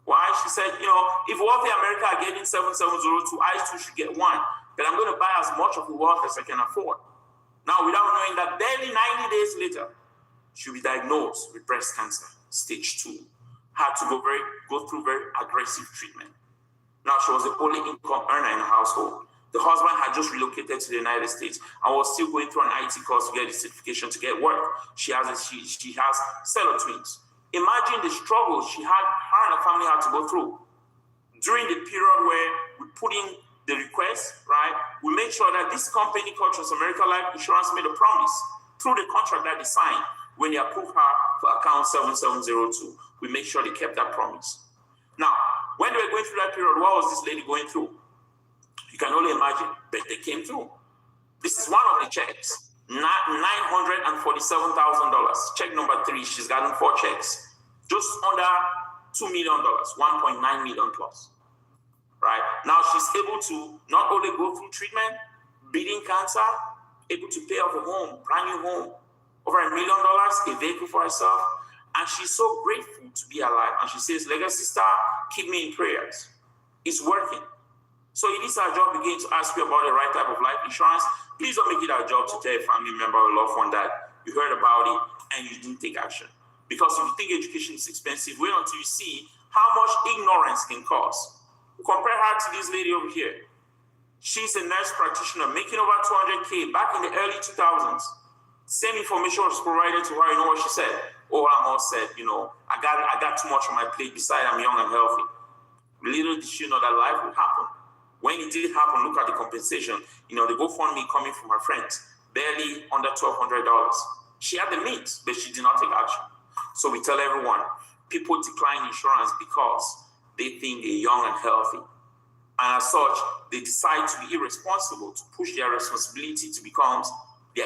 Why? She said, if Wealthy America are getting 7702, I too should get one. But I'm going to buy as much of the wealth as I can afford. Now, without knowing that barely 90 days later, she'll be diagnosed with breast cancer, stage 2. Had to go through very aggressive treatment. Now, she was the only income earner in the household. The husband had just relocated to the United States and was still going through an IT course to get the certification to get work. She has cellular twins. Imagine the struggle her and her family had to go through. During the period where we put in the request, right, we made sure that this company called Transamerica Life Insurance made a promise through the contract that they signed when they approved her for account 7702. We made sure they kept that promise. Now, when they were going through that period, what was this lady going through? You can only imagine, but they came through. This is one of the checks, $947,000. Check number 3, she's gotten 4 checks. Just under $2 million, $1.9 million plus. Right? Now she's able to not only go through treatment, beating cancer, able to pay off a home, brand new home, over $1 million, a vehicle for herself. And she's so grateful to be alive. And she says, Legacy Star, keep me in prayers. It's working. So it is our job again to ask you about the right type of life insurance. Please don't make it our job to tell a family member or loved one that you heard about it and you didn't take action. Because if you think education is expensive, wait until you see how much ignorance can cost. Compare her to this lady over here. She's a nurse practitioner making over $200K back in the early 2000s. Same information was provided to her. You know what she said? Oh, I'm all set. I got too much on my plate. Besides, I'm young and healthy. Little did she know that life would happen. When it did happen, look at the compensation. The GoFundMe coming from her friends, barely under $1,200. She had the means, but she did not take action. So we tell everyone, people decline insurance because they think they're young and healthy. And as such, they decide to be irresponsible, to push their responsibility to become a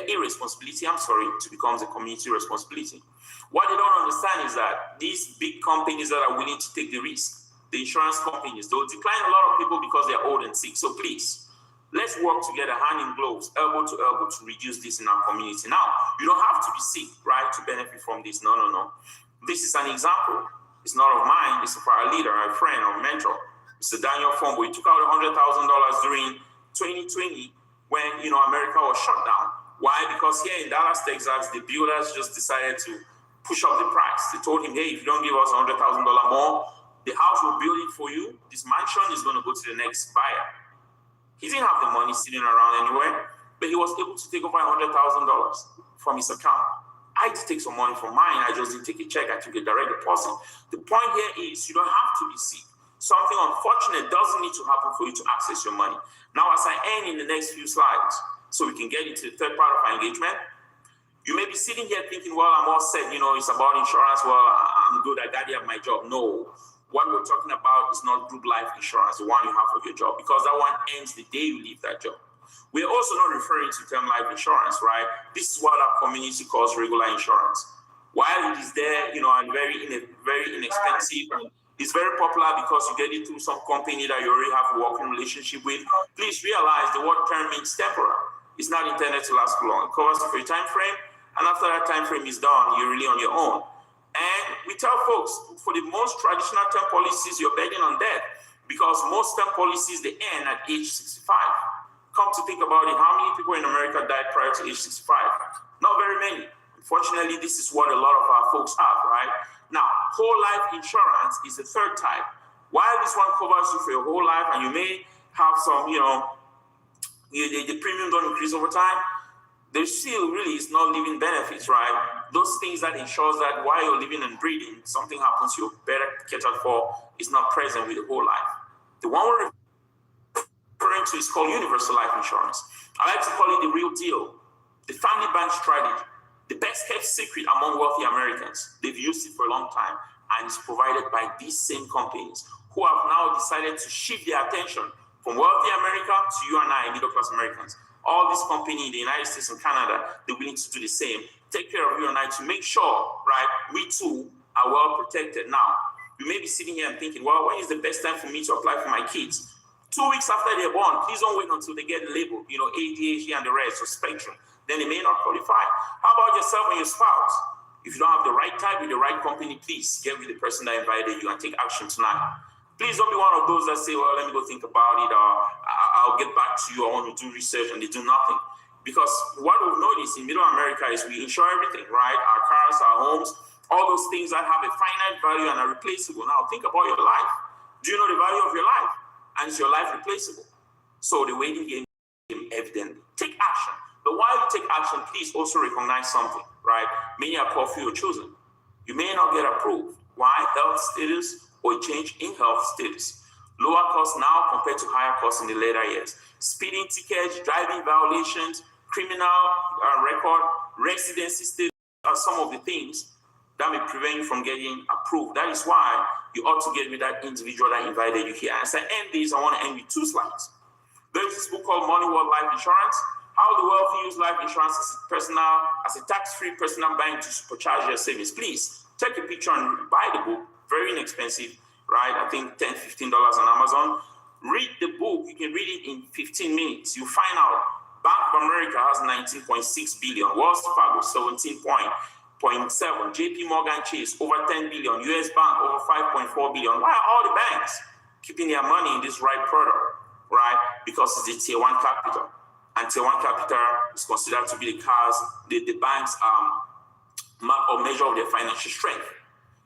community responsibility. What they don't understand is that these big companies that are willing to take the risk, the insurance companies, they'll decline a lot of people because they're old and sick. So please, let's work together, hand in gloves, elbow to elbow, to reduce this in our community. Now, you don't have to be sick, right, to benefit from this. No. This is an example. It's not of mine. It's of our leader, our friend, our mentor, Mr. Daniel Fombo. He took out $100,000 during 2020 when, America was shut down. Why? Because here in Dallas, Texas, the builders just decided to push up the price. They told him, hey, if you don't give us $100,000 more, the house we're building for you, this mansion is going to go to the next buyer. He didn't have the money sitting around anywhere, but he was able to take over $100,000 from his account. I did take some money from mine. I just didn't take a check. I took a direct deposit. The point here is you don't have to be sick. Something unfortunate doesn't need to happen for you to access your money. Now, as I end in the next few slides, so we can get into the third part of our engagement, you may be sitting here thinking, well, I'm all set. It's about insurance. Well, I'm good. I got to have my job. No. What we're talking about is not group life insurance, the one you have for your job, because that one ends the day you leave that job. We're also not referring to term life insurance, right? This is what our community calls regular insurance. While it is there, and very inexpensive, and It's very popular because you get it through some company that you already have a working relationship with. Please realize the word term means temporal. It's not intended to last long. It covers for a time frame, and after that time frame is done, you're really on your own. And we tell folks, for the most traditional term policies, you're betting on death because most term policies, they end at age 65. Come to think about it, how many people in America died prior to age 65? Not very many. Unfortunately, this is what a lot of our folks have, right? Now, whole life insurance is the third type. While this one covers you for your whole life, and you may have some, the premium don't increase over time, there still really is not living benefits, right? Those things that ensures that while you're living and breathing, something happens you're better catered for is not present with the whole life. The one we're referring to is called universal life insurance. I like to call it the real deal, the family bank strategy, the best kept secret among wealthy Americans. They've used it for a long time, and it's provided by these same companies who have now decided to shift their attention from wealthy America to you and I, middle-class Americans. All these companies in the United States and Canada, they're willing to do the same. Take care of you and I to make sure, right, we too are well protected. Now, you may be sitting here and thinking, well, when is the best time for me to apply for my kids? 2 weeks after they're born, please don't wait until they get labeled, ADHD and the rest, or spectrum. Then they may not qualify. How about yourself and your spouse? If you don't have the right type with the right company, please get with the person that invited you and take action tonight. Please don't be one of those that say, well, let me go think about it, or I'll get back to you, I want to do research, and they do nothing. Because what we've noticed in Middle America is we insure everything, right? Our cars, our homes, all those things that have a finite value and are replaceable. Now, think about your life. Do you know the value of your life? And is your life replaceable? So the waiting game evidently. Take action. But while you take action, please also recognize something, right? Many are called few chosen. You may not get approved. Why? Health status or a change in health status. Lower costs now compared to higher costs in the later years. Speeding tickets, driving violations, criminal record, residency status are some of the things that may prevent you from getting approved. That is why you ought to get with that individual that invited you here. As I end this, I want to end with 2 slides. There is this book called Money World Life Insurance, How the Wealthy Use Life Insurance as a tax-free personal bank to supercharge their savings. Please take a picture and buy the book. Very inexpensive, right? I think $10, $15 on Amazon. Read the book. You can read it in 15 minutes. You find out Bank of America has 19.6 billion, Wells Fargo 17.7, JP Morgan Chase over 10 billion, US Bank over 5.4 billion. Why are all the banks keeping their money in this right product, right? Because it's the tier 1 capital. And tier 1 capital is considered to be the bank's mark or measure of their financial strength.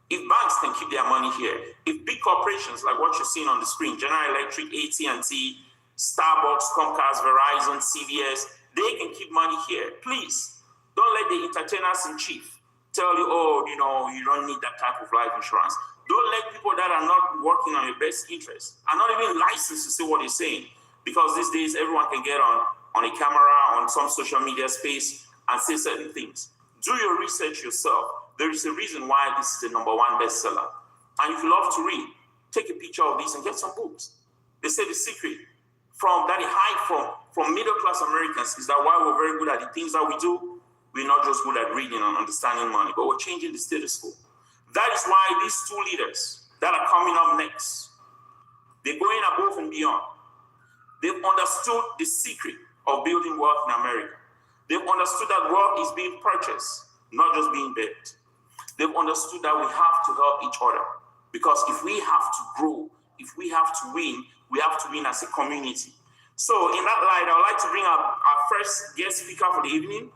If banks can keep their money here, if big corporations like what you're seeing on the screen, General Electric, AT&T, Starbucks, Comcast, Verizon, CVS, they can keep money here. Please, don't let the entertainers in chief tell you, you don't need that type of life insurance. Don't let people that are not working on your best interest, are not even licensed to say what they're saying, because these days everyone can get on a camera, on some social media space and say certain things. Do your research yourself. There is a reason why this is the #1 bestseller. And if you love to read, take a picture of this and get some books. They say the secret that they hide from middle-class Americans is that while we're very good at the things that we do, we're not just good at reading and understanding money, but we're changing the status quo. That is why these 2 leaders that are coming up next, they're going above and beyond. They've understood the secret of building wealth in America. They've understood that wealth is being purchased, not just being built. They've understood that we have to help each other, because if we have to grow, if we have to win, we have to win as a community. So in that light, I would like to bring up our first guest speaker for the evening,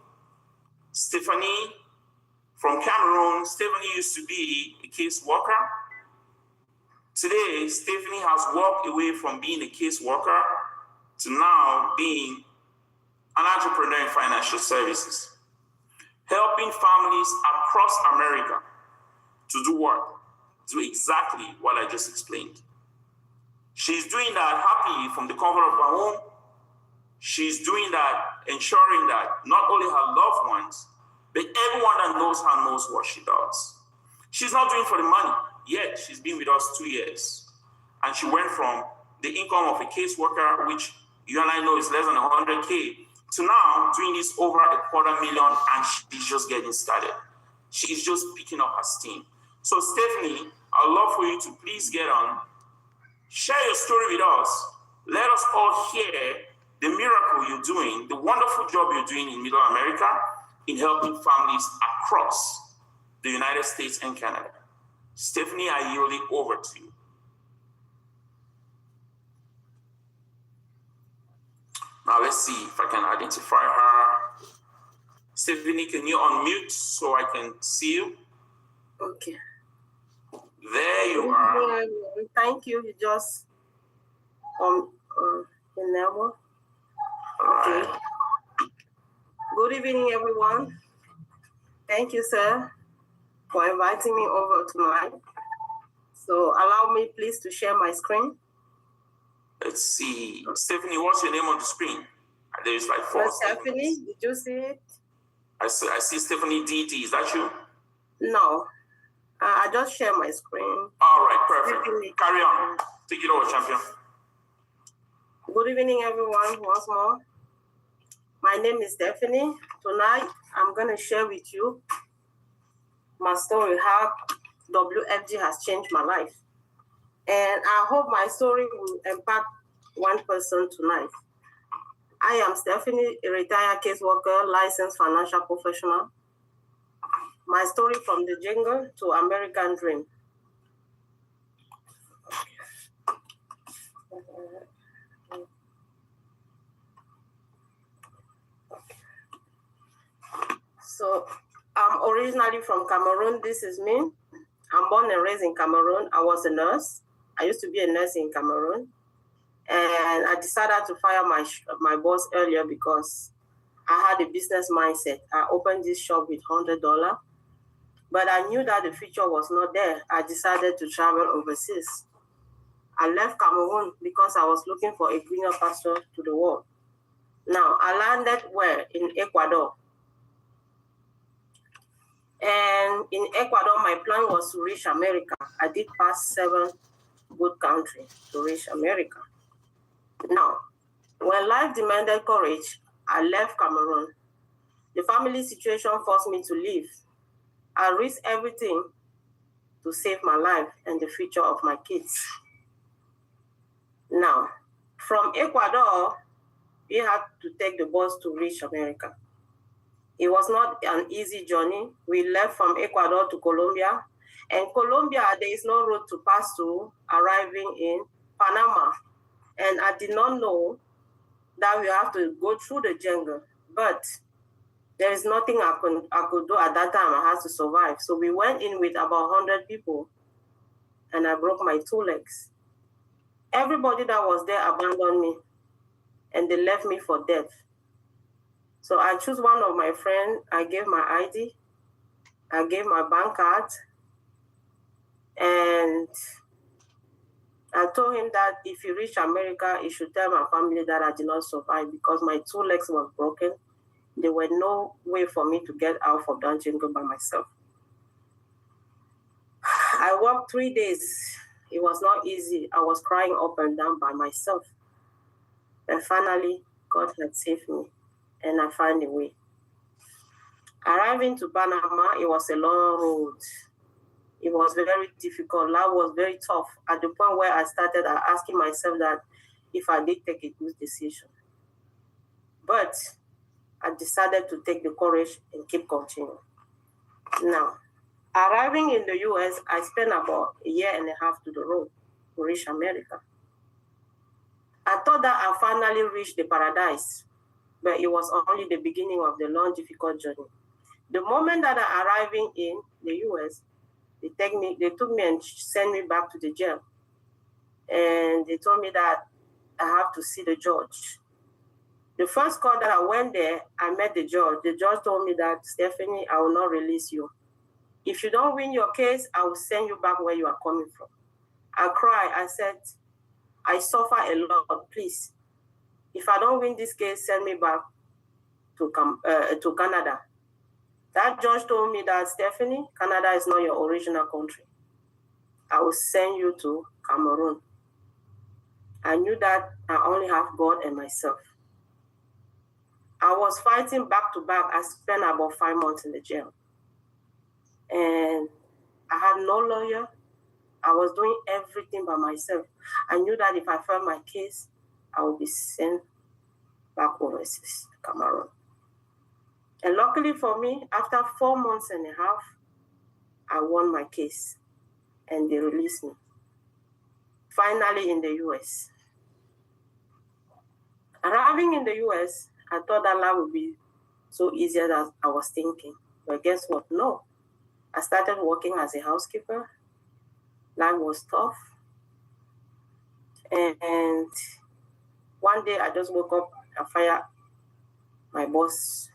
Stephanie from Cameroon. Stephanie used to be a case worker. Today, Stephanie has walked away from being a case worker to now being an entrepreneur in financial services, helping families across America to do what? Do exactly what I just explained. She's doing that happily from the comfort of her home. She's doing that, ensuring that not only her loved ones, but everyone that knows her knows what she does. She's not doing it for the money, yet she's been with us 2 years. And she went from the income of a caseworker, which you and I know is less than 100K, to now doing this over $250,000, and she's just getting started. She's just picking up her steam. So Stephanie I'd love for you to please get on, share your story with us. Let us all hear the miracle you're doing, the wonderful job you're doing in Middle America in helping families across the United States and Canada. Stephanie, I yield it over to you. Now let's see if I can identify her. Stephanie, can you unmute so I can see you? Okay. There you are. Thank you. You just enable. Okay. Good evening, everyone. Thank you, sir, for inviting me over tonight. So allow me, please, to share my screen. Let's see. Stephanie, what's your name on the screen? There's like four. Stephanie, did you see it? I see Stephanie DT. Is that you? No. I just share my screen. All right, perfect. Carry on. Take it over, champion. Good evening, everyone, once more. My name is Stephanie. Tonight, I'm going to share with you my story, how WFG has changed my life. And I hope my story will impact one person tonight. I am Stephanie, a retired caseworker, licensed financial professional. My story from the jungle to American dream. So I'm originally from Cameroon. This is me. I'm born and raised in Cameroon. I was a nurse. I used to be a nurse in Cameroon. And I decided to fire my boss earlier because I had a business mindset. I opened this shop with $100, but I knew that the future was not there. I decided to travel overseas. I left Cameroon because I was looking for a greener pasture to the world. Now, I landed where? In Ecuador. And in Ecuador, my plan was to reach America. I did pass 7 good countries to reach America. Now, when life demanded courage, I left Cameroon. The family situation forced me to leave. I risked everything to save my life and the future of my kids. Now, from Ecuador, we had to take the bus to reach America. It was not an easy journey. We left from Ecuador to Colombia. And Colombia, there is no road to pass to, arriving in Panama. And I did not know that we have to go through the jungle. But there is nothing I could do at that time. I had to survive. So we went in with about 100 people, and I broke my 2 legs. Everybody that was there abandoned me, and they left me for dead. So I chose one of my friends. I gave my ID. I gave my bank card. And I told him that if he reached America, he should tell my family that I did not survive because my 2 legs were broken. There was no way for me to get out of that jungle by myself. I walked 3 days. It was not easy. I was crying up and down by myself. And finally, God had saved me, and I found a way. Arriving to Panama, it was a long road. It was very difficult. Life was very tough. At the point where I started asking myself that if I did take a good decision. But I decided to take the courage and keep continuing. Now, arriving in the US, I spent about 1.5 years to the road to reach America. I thought that I finally reached the paradise, but it was only the beginning of the long, difficult journey. The moment that I arriving in the US, they took me and sent me back to the jail. And they told me that I have to see the judge. The first call that I went there, I met the judge. The judge told me that, Stephanie, I will not release you. If you don't win your case, I will send you back where you are coming from. I cried. I said, I suffer a lot, please. If I don't win this case, send me back to Canada. That judge told me that, Stephanie, Canada is not your original country. I will send you to Cameroon. I knew that I only have God and myself. I was fighting back to back. I spent about 5 months in the jail. And I had no lawyer. I was doing everything by myself. I knew that if I filed my case, I would be sent back overseas, Cameroon. And luckily for me, after 4 months and a half, I won my case and they released me. Finally in the US. Arriving in the US, I thought that life would be so easier than I was thinking. But guess what? No. I started working as a housekeeper. Life was tough. And one day I just woke up, I fired my boss.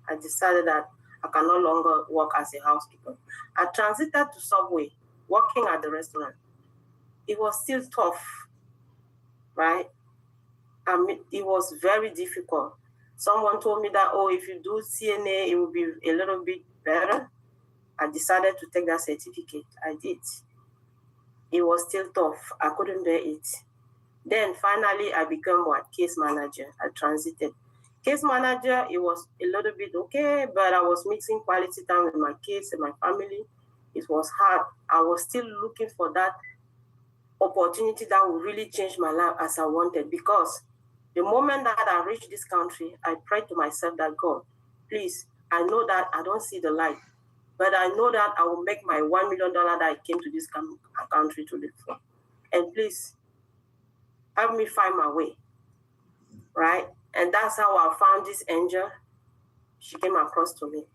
I decided that I can no longer work as a housekeeper. I transited to Subway, working at the restaurant. It was still tough, right? I mean, it was very difficult. Someone told me that, oh, if you do CNA, it will be a little bit better. I decided to take that certificate. I did. It was still tough. I couldn't bear it. Then finally, I became case manager. I transited. Case manager, it was a little bit okay, but I was mixing quality time with my kids and my family. It was hard. I was still looking for that opportunity that would really change my life as I wanted, because the moment that I reached this country, I prayed to myself that, God, please, I know that I don't see the light, but I know that I will make my $1 million that I came to this country to live for. And please, help me find my way, right? And that's how I found this angel. She came across to me.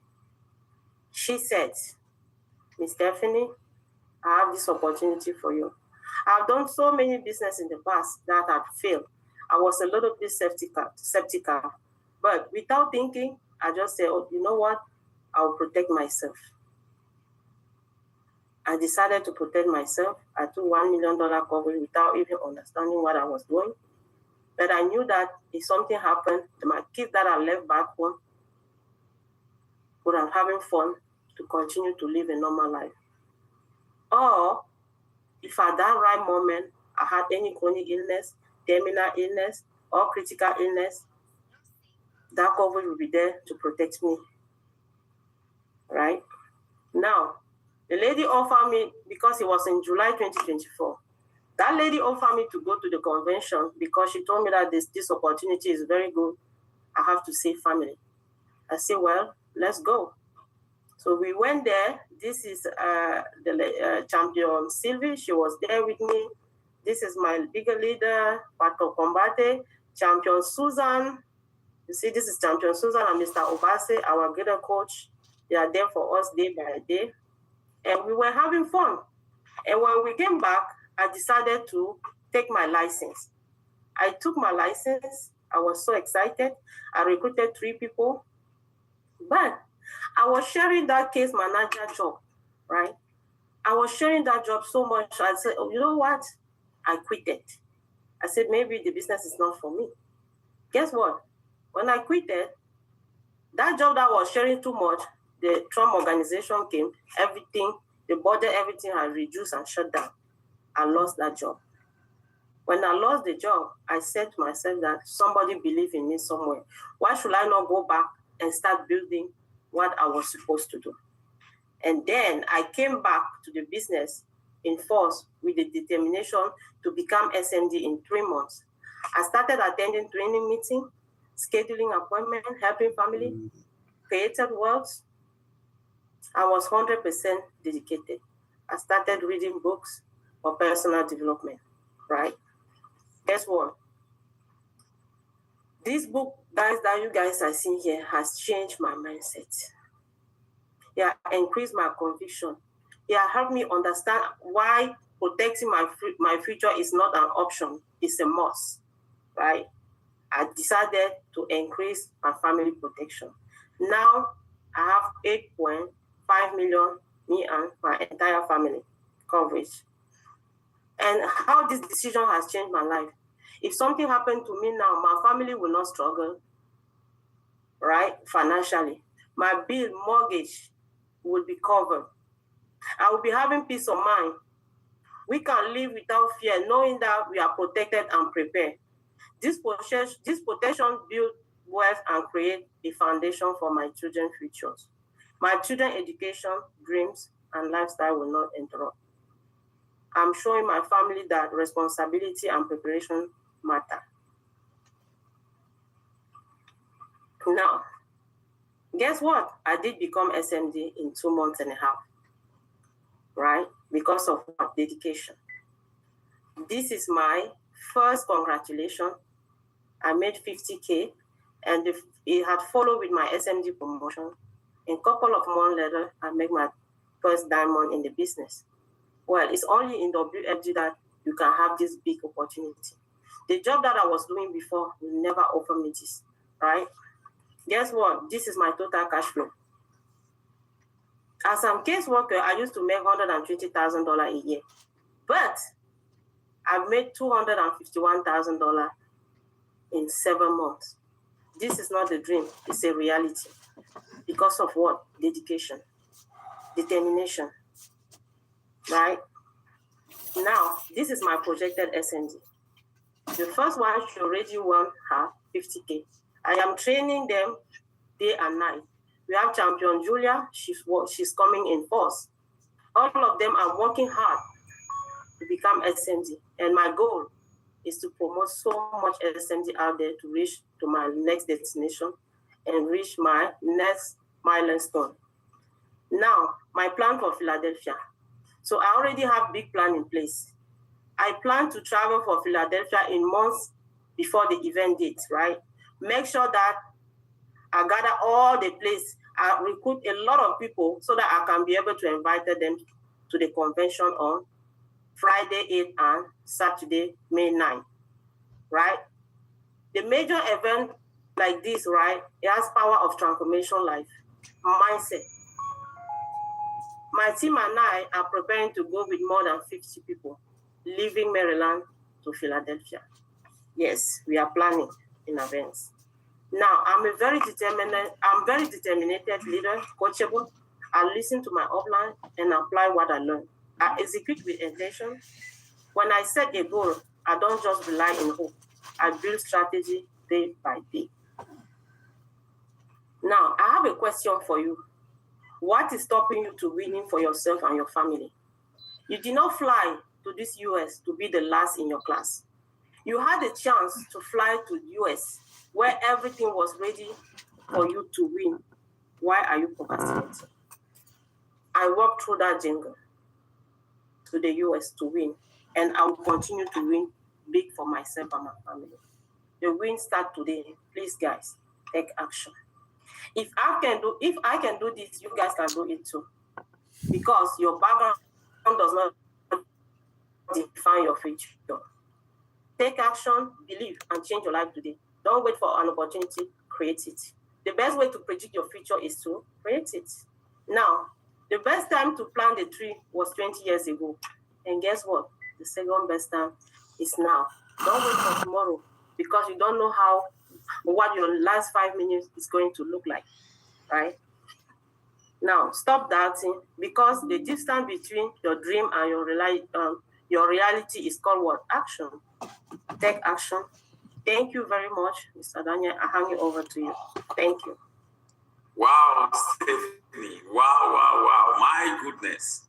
She said, Miss Stephanie, I have this opportunity for you. I've done so many business in the past that had failed. I was a little bit skeptical, but without thinking, I just said, oh, you know what? I'll protect myself. I decided to protect myself. I took $1 million coverage without even understanding what I was doing. But I knew that if something happened, my kids that I left back home would have having fun to continue to live a normal life. Or if at that right moment I had any chronic illness, terminal illness, or critical illness, that coverage will be there to protect me, right? Now, the lady offered me, because it was in July 2024, that lady offered me to go to the convention because she told me that this opportunity is very good. I have to save family. I said, well, let's go. So we went there. This is the champion Sylvie. She was there with me. This is my bigger leader, Pato Combate, champion Susan. You see, this is champion Susan and Mr. Obase, our greater coach. They are there for us day by day. And we were having fun. And when we came back, I decided to take my license. I took my license. I was so excited. I recruited 3 people. But I was sharing that case manager job, right? I was sharing that job so much. I said, oh, you know what? I quit it. I said, maybe the business is not for me. Guess what? When I quit it, that job that I was sharing too much, the Trump organization came, everything, the budget, everything had reduced and shut down. I lost that job. When I lost the job, I said to myself that somebody believed in me somewhere. Why should I not go back and start building what I was supposed to do? And then I came back to the business in force with the determination to become SMD in 3 months. I started attending training meetings, scheduling appointments, helping family, created wealth. I was 100% dedicated. I started reading books for personal development, right? Guess what? This book, guys, that you guys are seeing here has changed my mindset. Yeah, increased my conviction. Yeah, helped me understand why protecting my future is not an option, it's a must, right? I decided to increase my family protection. Now, I have 8.5 million, me and my entire family coverage. And how this decision has changed my life. If something happened to me now, my family will not struggle, right, financially. My bill, mortgage will be covered. I will be having peace of mind. We can live without fear, knowing that we are protected and prepared. This protection builds wealth and create a foundation for my children's futures. My children's education, dreams, and lifestyle will not interrupt. I'm showing my family that responsibility and preparation matter. Now, guess what? I did become SMD in 2.5 months, right? Because of what? Dedication. This is my first congratulation. I made 50K, and it had followed with my SMD promotion. In a couple of months later, I made my first diamond in the business. Well, it's only in WFG that you can have this big opportunity. The job that I was doing before will never offer me this, right? Guess what? This is my total cash flow. As a caseworker, I used to make $120,000 a year, but I've made $251,000 in 7 months. This is not a dream, it's a reality. Because of what? Dedication, determination, right? Now, this is my projected SMD. The first one should already won her 50K. I am training them day and night. We have champion Julia, she's coming in first. All of them are working hard to become SMD. And my goal is to promote so much SMD out there to reach to my next destination and reach my next milestone. Now, my plan for Philadelphia. So I already have big plan in place. I plan to travel for Philadelphia in months before the event date, right? Make sure that I gather all the place. I recruit a lot of people so that I can be able to invite them to the convention on Friday 8 and Saturday, May 9, right? The major event like this, right, it has power of transformation life, mindset. My team and I are preparing to go with more than 50 people, leaving Maryland to Philadelphia. Yes, we are planning in advance. Now, I'm a very determined leader, coachable. I listen to my upline and apply what I learn. I execute with intention. When I set a goal, I don't just rely on hope. I build strategy day by day. Now, I have a question for you. What is stopping you to winning for yourself and your family? You did not fly to this US to be the last in your class. You had a chance to fly to the US where everything was ready for you to win. Why are you procrastinating? I walked through that jungle to the US to win, and I will continue to win big for myself and my family. The win starts today. Please, guys, take action. If I can do this, you guys can do it too. Because your background does not define your future. Take action, believe, and change your life today. Don't wait for an opportunity, create it. The best way to predict your future is to create it. Now, the best time to plant a tree was 20 years ago. And guess what? The second best time is now. Don't wait for tomorrow because you don't know what your last 5 minutes is going to look like, right? Now, stop doubting because the distance between your dream and your reality is called what? Action. Take action. Thank you very much, Mr. Daniel. I hand it over to you. Thank you. Wow, Stephanie. Wow. My goodness.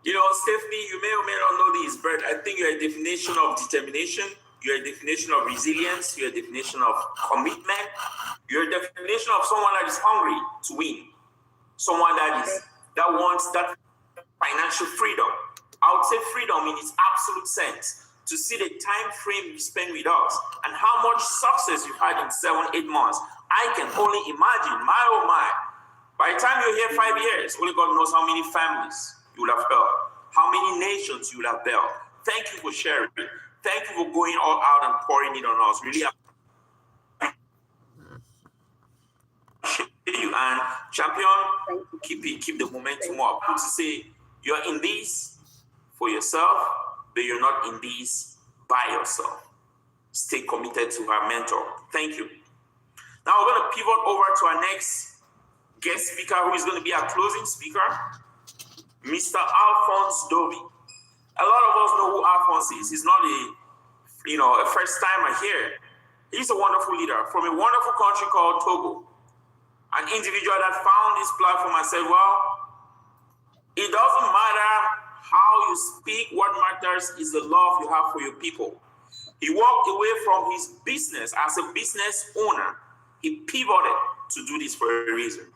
You know, Stephanie, you may or may not know this, but I think you're a definition of determination. You're a definition of resilience. You're a definition of commitment. You're a definition of someone that is hungry to win. Someone that wants that financial freedom. I would say freedom in its absolute sense. To see the time frame you spend with us and how much success you've had in 7-8 months. I can only imagine, my oh my. By the time you're here 5 years, only God knows how many families you will have helped, how many nations you will have built. Thank you for sharing. Thank you for going all out and pouring it on us. Really appreciate you. And champion, keep the momentum up. To say you're in this for yourself, but you're not in this by yourself. Stay committed to our mentor. Thank you. Now we're going to pivot over to our next guest speaker, who is going to be our closing speaker, Mr. Alphonse Dovi. A lot of us know who Alphonse is. He's not a first timer here. He's a wonderful leader from a wonderful country called Togo. An individual that found this platform and said, well, it doesn't matter how you speak. What matters is the love you have for your people. He walked away from his business as a business owner. He pivoted to do this for a reason.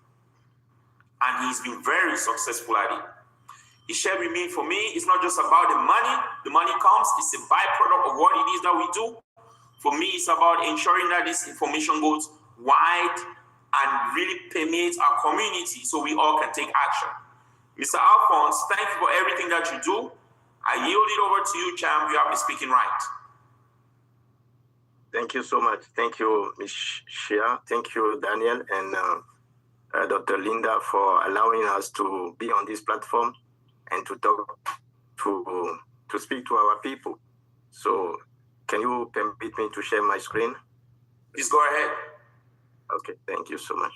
And he's been very successful at it. He shared with me, for me, it's not just about the money. The money comes, it's a byproduct of what it is that we do. For me, it's about ensuring that this information goes wide and really permeates our community so we all can take action. Mr. Alphonse, thank you for everything that you do. I yield it over to you, Cham. You have been speaking right. Thank you so much. Thank you, Ms. Shia. Thank you, Daniel and Dr. Linda, for allowing us to be on this platform and to talk, to speak to our people. So can you permit me to share my screen? Please go ahead. Okay, thank you so much.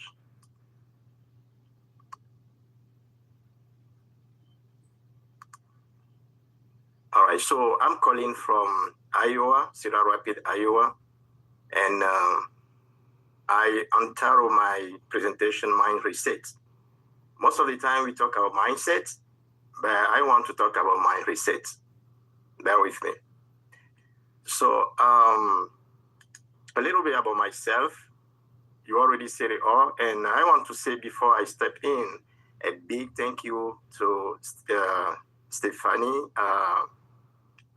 All right, so I'm calling from Iowa, Cedar Rapids, Iowa, and I entitled my presentation Mind Reset. Most of the time we talk about mindset, but I want to talk about mind reset. Bear with me. So a little bit about myself. You already said it all, and I want to say before I step in, a big thank you to Stephanie.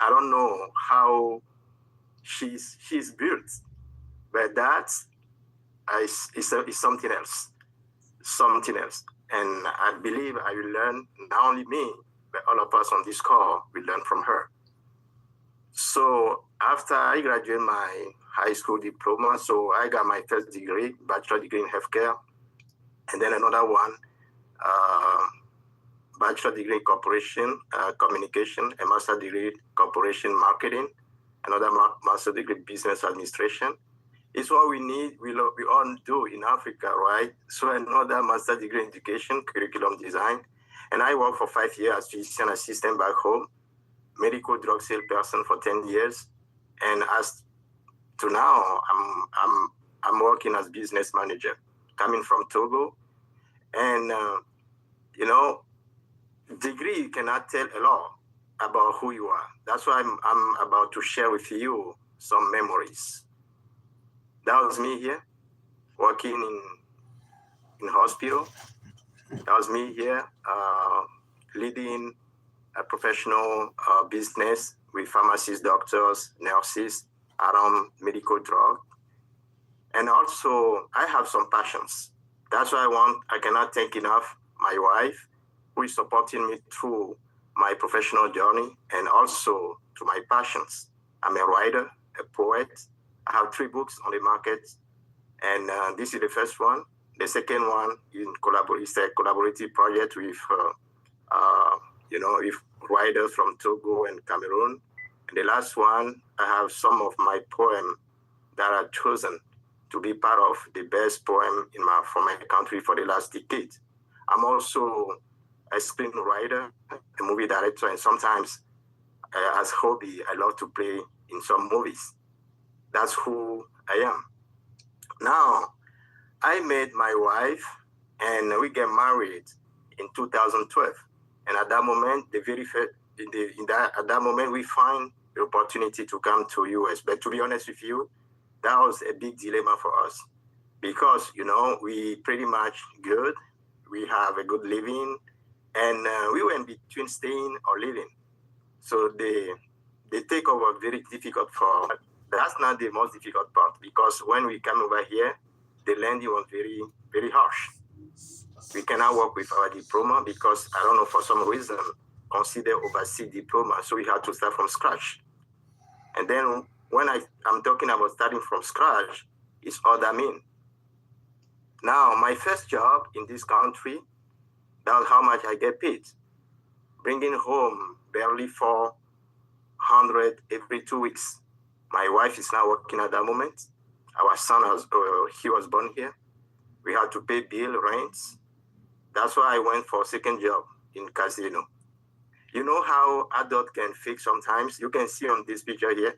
I don't know how she's built, but that is something else, And I believe I will learn, not only me, but all of us on this call will learn from her. So after I graduated my high school diploma, so I got my first degree, bachelor degree in healthcare, and then another one, bachelor degree in corporation communication, a master degree corporation marketing, another master degree business administration. It's what we need, we all do in Africa, right? So another master degree in education, curriculum design. And I worked for 5 years as physician assistant back home, medical drug salesperson for 10 years. And as to now, I'm working as business manager, coming from Togo. And, you know, degree cannot tell a lot about who you are. That's why I'm about to share with you some memories. That was me here, working in hospital. That was me here, leading a professional business with pharmacists, doctors, nurses around medical drug. And also, I have some passions. That's why I cannot thank enough my wife, who is supporting me through my professional journey and also to my passions. I'm a writer, a poet. I have 3 books on the market, and this is the first one. The second one is a collaborative project with, with writers from Togo and Cameroon. And the last one, I have some of my poems that are chosen to be part of the best poem for my country for the last decade. I'm also a screenwriter, a movie director, and sometimes as hobby, I love to play in some movies. That's who I am. Now, I met my wife and we get married in 2012. And at that moment, at that moment, we find the opportunity to come to US. But to be honest with you, that was a big dilemma for us because, we pretty much good. We have a good living and we were in between staying or living. So the takeover was very difficult for us. That's not the most difficult part because when we come over here, the landing was very, very harsh. We cannot work with our diploma because, I don't know, for some reason, consider overseas diploma. So we had to start from scratch. And then when I'm talking about starting from scratch, it's all that means. Now, my first job in this country, that's how much I get paid. Bringing home barely $400 every 2 weeks. My wife is now working at that moment. Our son, he was born here. We had to pay bill, rents. That's why I went for a second job in casino. You know how adults can fake sometimes? You can see on this picture here,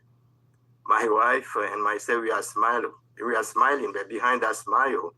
my wife and myself, we are smiling, but behind that smile,